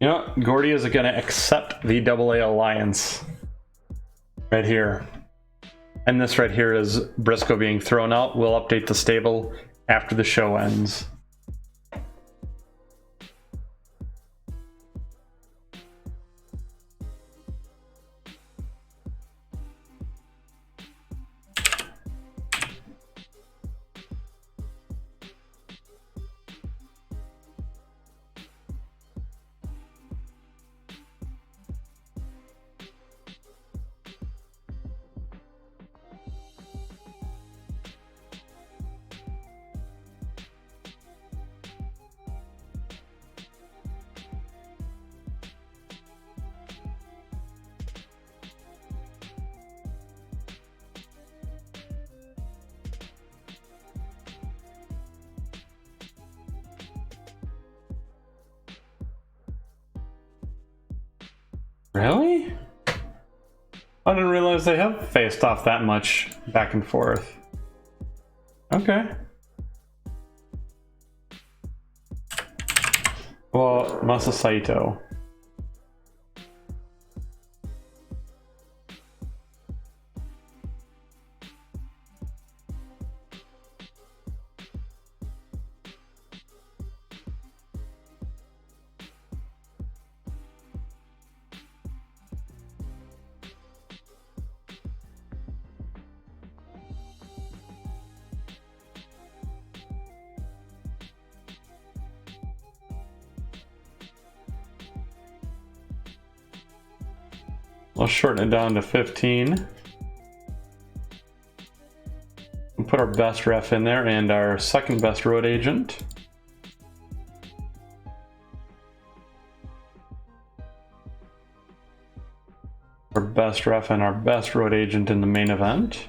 You know, Gordy is going to accept the AA alliance right here. And this right here is Briscoe being thrown out. We'll update the stable after the show ends. Really? I didn't realize they have faced off that much back and forth. Okay. Well, Masa Saito. I'll shorten it down to 15. We'll put our best ref in there and our second best road agent. Our best ref and our best road agent in the main event.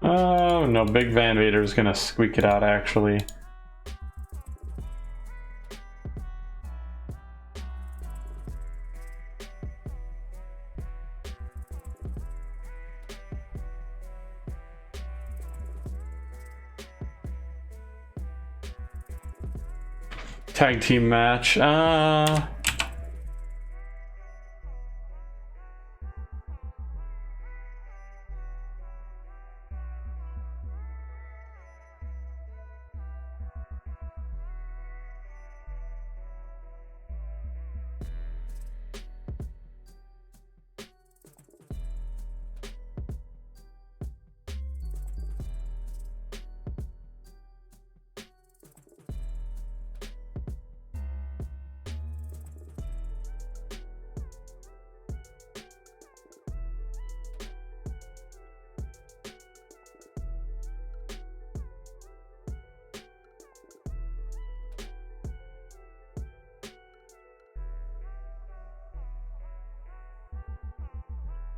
Oh no, Big Van Vader's gonna squeak it out actually. Tag team match.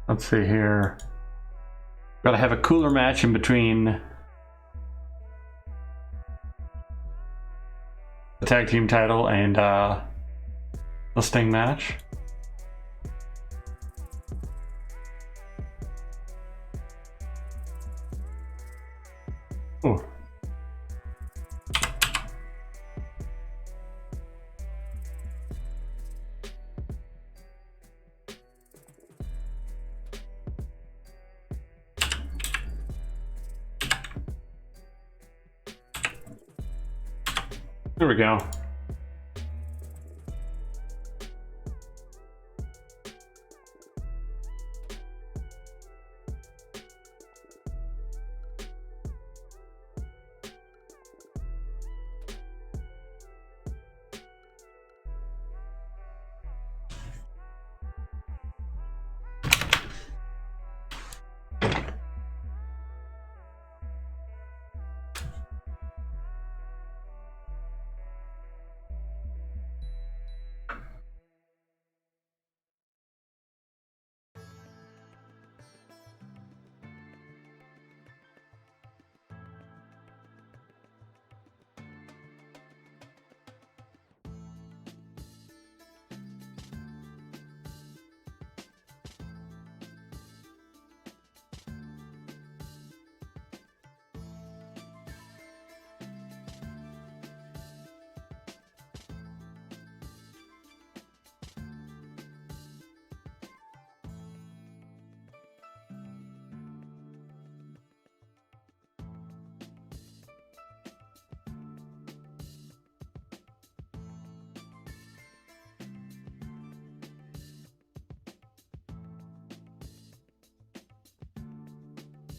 Let's see here. Gotta have a cooler match in between the tag team title and the Sting match. Oh. There we go.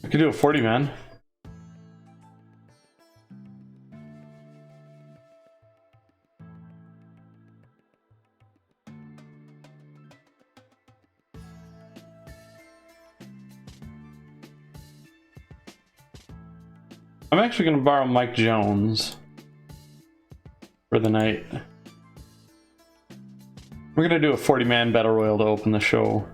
I could do a 40-man. I'm actually going to borrow Mike Jones for the night. We're going to do a 40-man battle royal to open the show.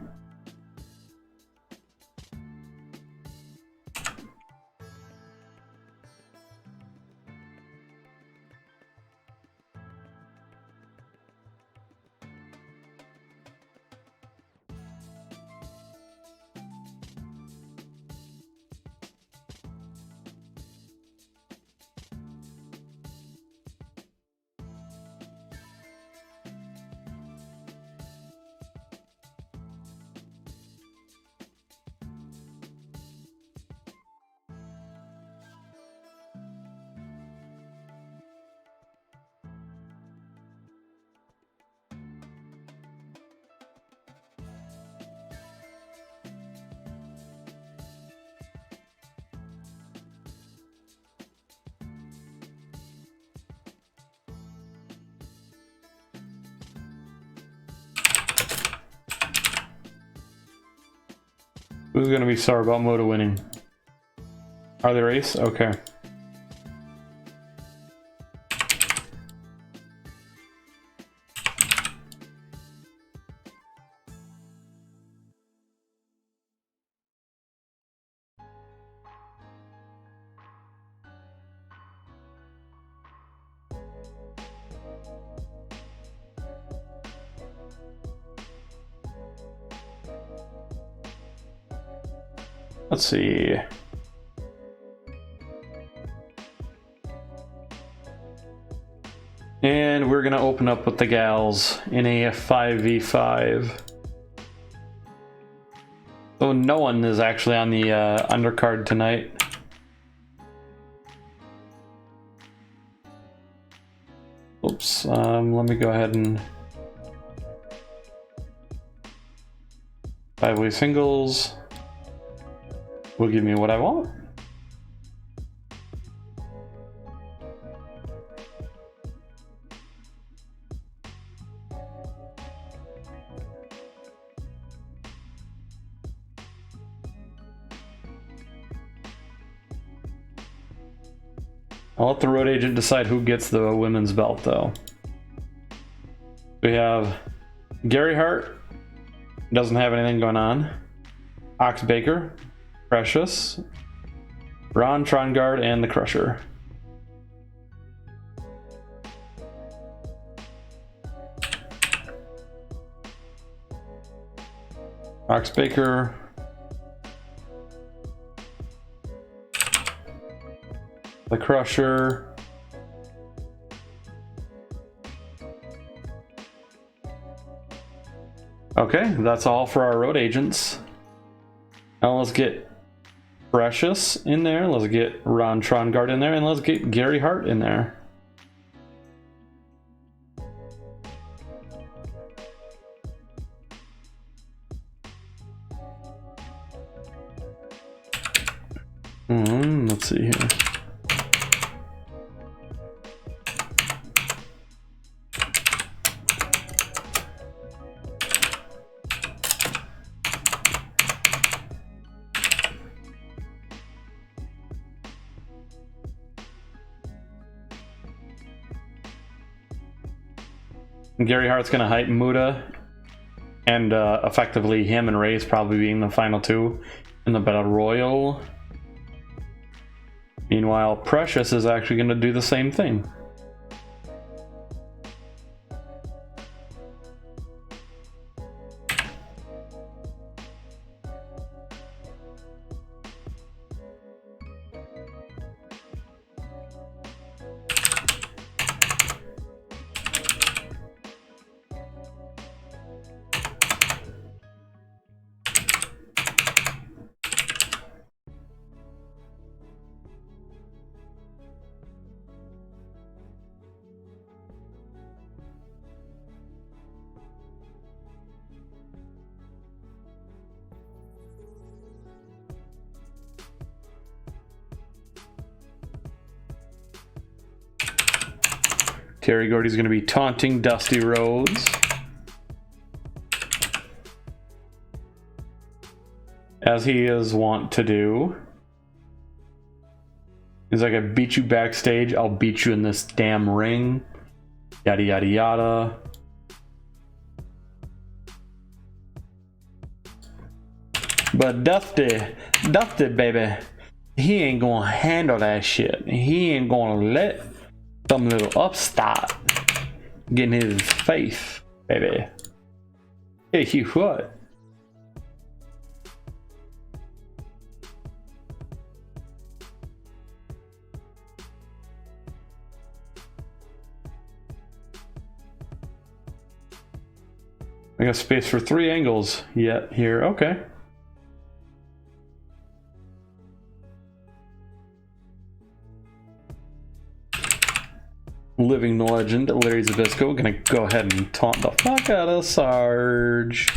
Who's gonna be sorry about Moto winning? Are they race? Okay. Let's see. And we're gonna open up with the gals in a 5v5. So no one is actually on the undercard tonight. Oops, let me go ahead and 5-way singles will give me what I want. I'll let the road agent decide who gets the women's belt, though. We have Gary Hart, doesn't have anything going on. Oxbaker, Precious, Ron, Trongard, and the Crusher. Oxbaker, the Crusher, okay, that's all for our road agents. Now let's get Precious in there, let's get Ron Trongard in there, and let's get Gary Hart in there. Let's see here. Gary Hart's going to hype Muda, and effectively him and Ray's probably being the final two in the Battle Royal. Meanwhile, Precious is actually going to do the same thing. Terry Gordy's going to be taunting Dusty Rhodes, as he is wont to do. He's like, I beat you backstage, I'll beat you in this damn ring. Yada yada yada. But Dusty baby, he ain't gonna handle that shit. He ain't gonna let some little upstart get in his face, baby. Hey, you what? I got space for 3 angles yet here. Okay. Living legend Larry Zbyszko gonna go ahead and taunt the fuck out of Sarge.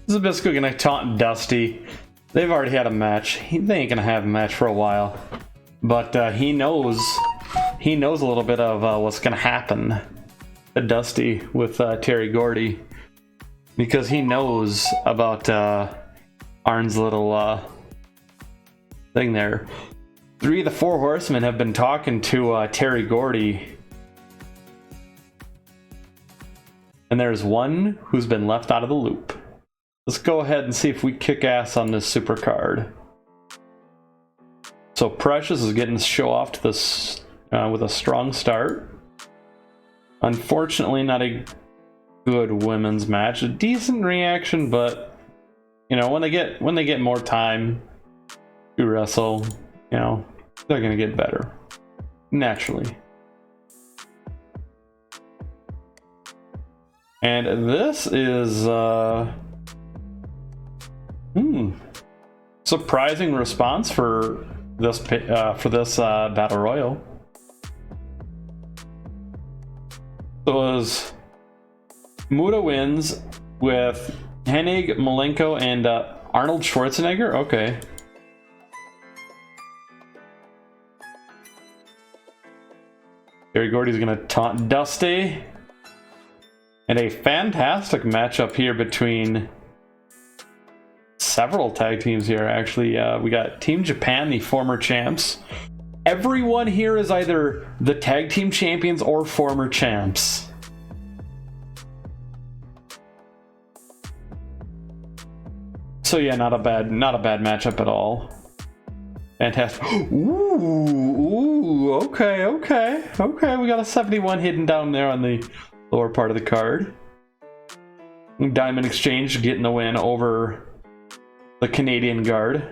Zbyszko gonna taunt Dusty. They've already had a match. They ain't gonna have a match for a while. But he knows a little bit of what's gonna happen to Dusty with Terry Gordy. Because he knows about Arn's little thing there. 3 of the 4 horsemen have been talking to Terry Gordy. And there's one who's been left out of the loop. Let's go ahead and see if we kick ass on this super card. So Precious is getting to show off to this with a strong start. Unfortunately, not a good women's match. A decent reaction, but you know, when they get more time to wrestle, you know, they're gonna get better naturally. And this is surprising response for this battle royal. So it was Muta wins with Hennig, Malenko, and Arnold Schwarzenegger. Okay. Terry Gordy's gonna taunt Dusty. And a fantastic matchup here between several tag teams here, actually. We got Team Japan, the former champs. Everyone here is either the tag team champions or former champs. So yeah, not a bad matchup at all. Fantastic. Ooh, okay. We got a 71 hidden down there on the lower part of the card. Diamond Exchange getting the win over the Canadian guard.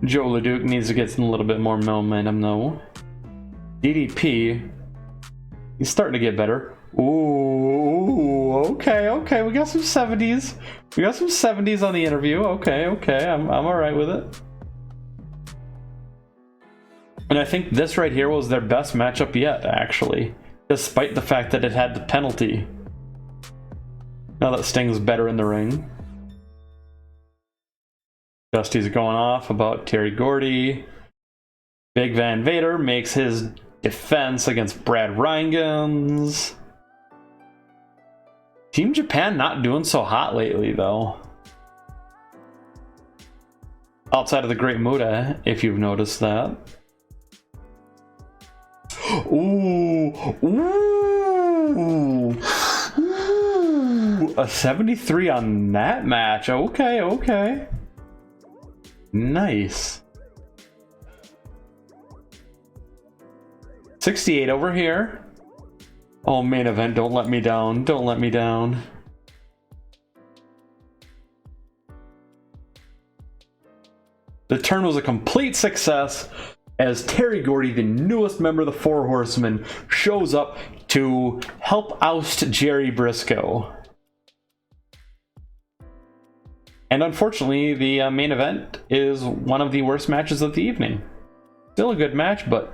Joe LeDuc needs to get a little bit more momentum though. DDP, he's starting to get better. Ooh, okay. We got some 70s. We got some 70s on the interview. Okay. I'm all right with it. And I think this right here was their best matchup yet, actually, despite the fact that it had the penalty. Now that Sting's better in the ring. Dusty's going off about Terry Gordy. Big Van Vader makes his defense against Brad Rheingans. Team Japan not doing so hot lately, though. Outside of the Great Muta, if you've noticed that. Ooh. A 73 on that match. Okay. Nice. 68 over here. Oh, main event, don't let me down. Don't let me down. The turn was a complete success as Terry Gordy, the newest member of the Four Horsemen, shows up to help oust Jerry Briscoe. And unfortunately, the main event is one of the worst matches of the evening. Still a good match, but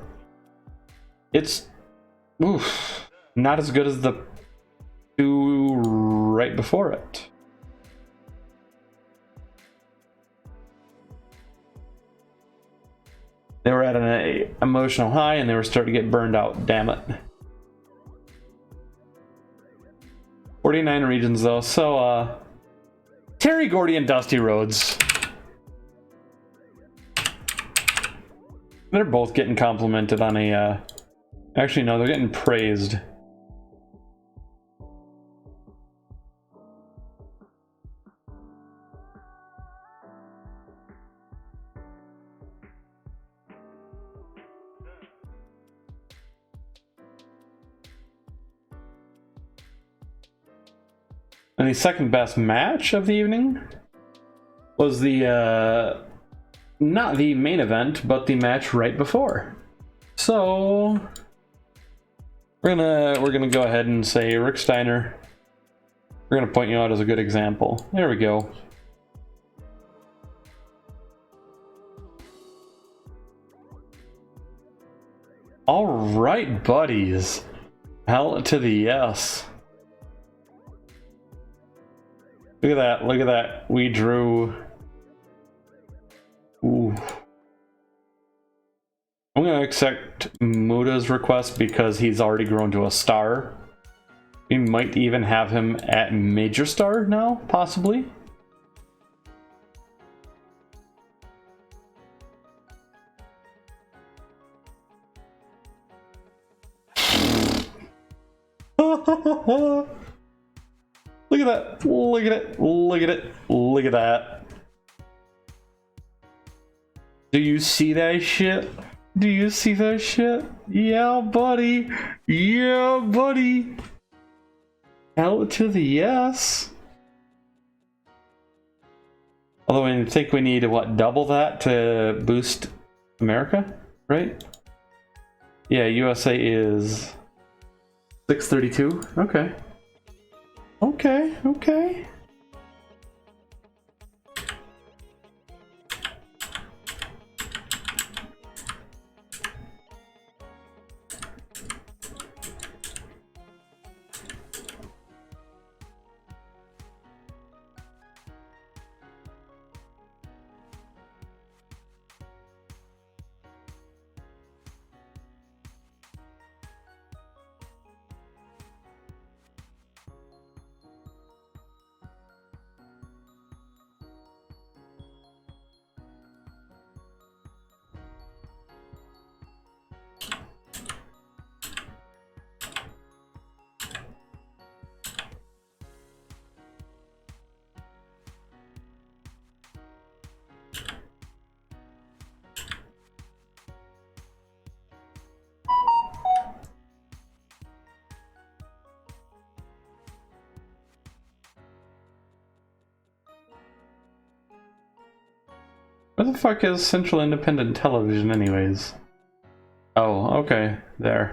it's not as good as the 2 right before it. They were at an emotional high and they were starting to get burned out, damn it. 49 regions though, so Terry Gordy and Dusty Rhodes. They're both getting complimented on a actually no, they're getting praised. And the second best match of the evening was the not the main event, but the match right before. So we're gonna go ahead and say Rick Steiner. We're gonna point you out as a good example. There we go. All right, buddies. Hell to the yes. Look at that, we drew gonna accept Muda's request because he's already grown to a star. We might even have him at Major Star now, possibly. Look at that. Look at it. Look at it. Look at that. Do you see that shit? Do you see that shit? Yeah, buddy. Yeah, buddy. Hell to the yes. Although I think we need, what, double that to boost America, right? Yeah, USA is 632. Okay. Okay, okay. Where the fuck is Central Independent Television anyways? Oh, okay, there.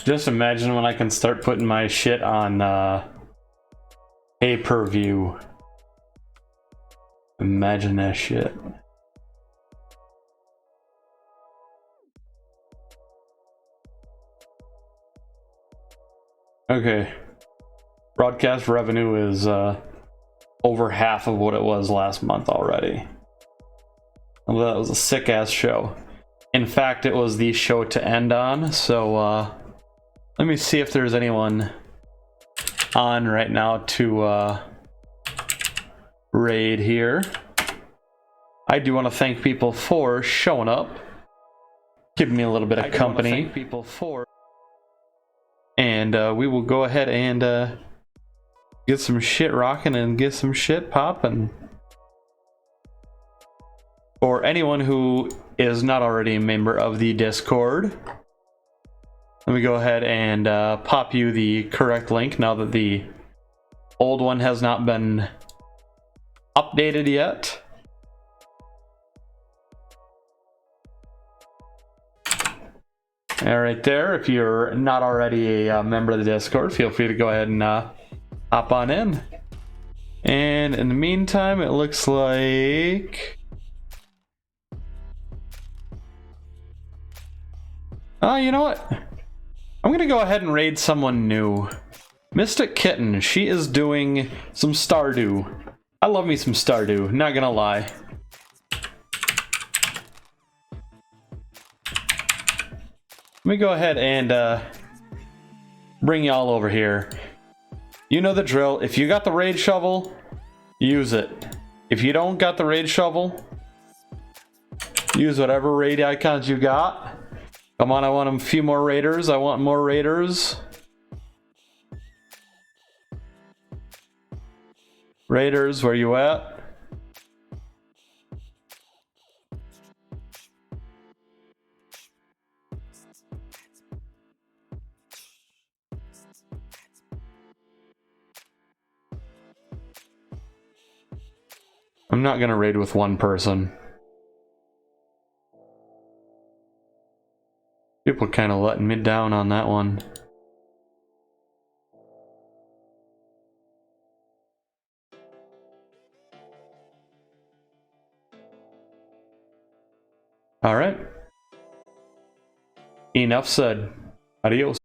Just imagine when I can start putting my shit on pay-per-view. Imagine that shit. Okay. Broadcast revenue is over half of what it was last month already. Well, that was a sick-ass show. In fact, it was the show to end on, so let me see if there's anyone on right now to raid here. I do want to thank people for showing up, giving me a little bit of company. Thank people for, and we will go ahead and get some shit rocking and get some shit popping. For anyone who is not already a member of the Discord, let me go ahead and pop you the correct link now that the old one has not been updated yet. Right there. If you're not already a member of the Discord, feel free to go ahead and hop on in. And in the meantime, it looks like... Oh, you know what? I'm gonna go ahead and raid someone new. Mystic Kitten, she is doing some Stardew. I love me some Stardew, not gonna lie. Let me go ahead and bring y'all over here. You know the drill. If you got the raid shovel, use it. If you don't got the raid shovel, use whatever raid icons you got. Come on, I want a few more raiders. I want more raiders. Raiders, where you at? I'm not gonna raid with one person. People kind of letting me down on that one. All right. Enough said. Adios.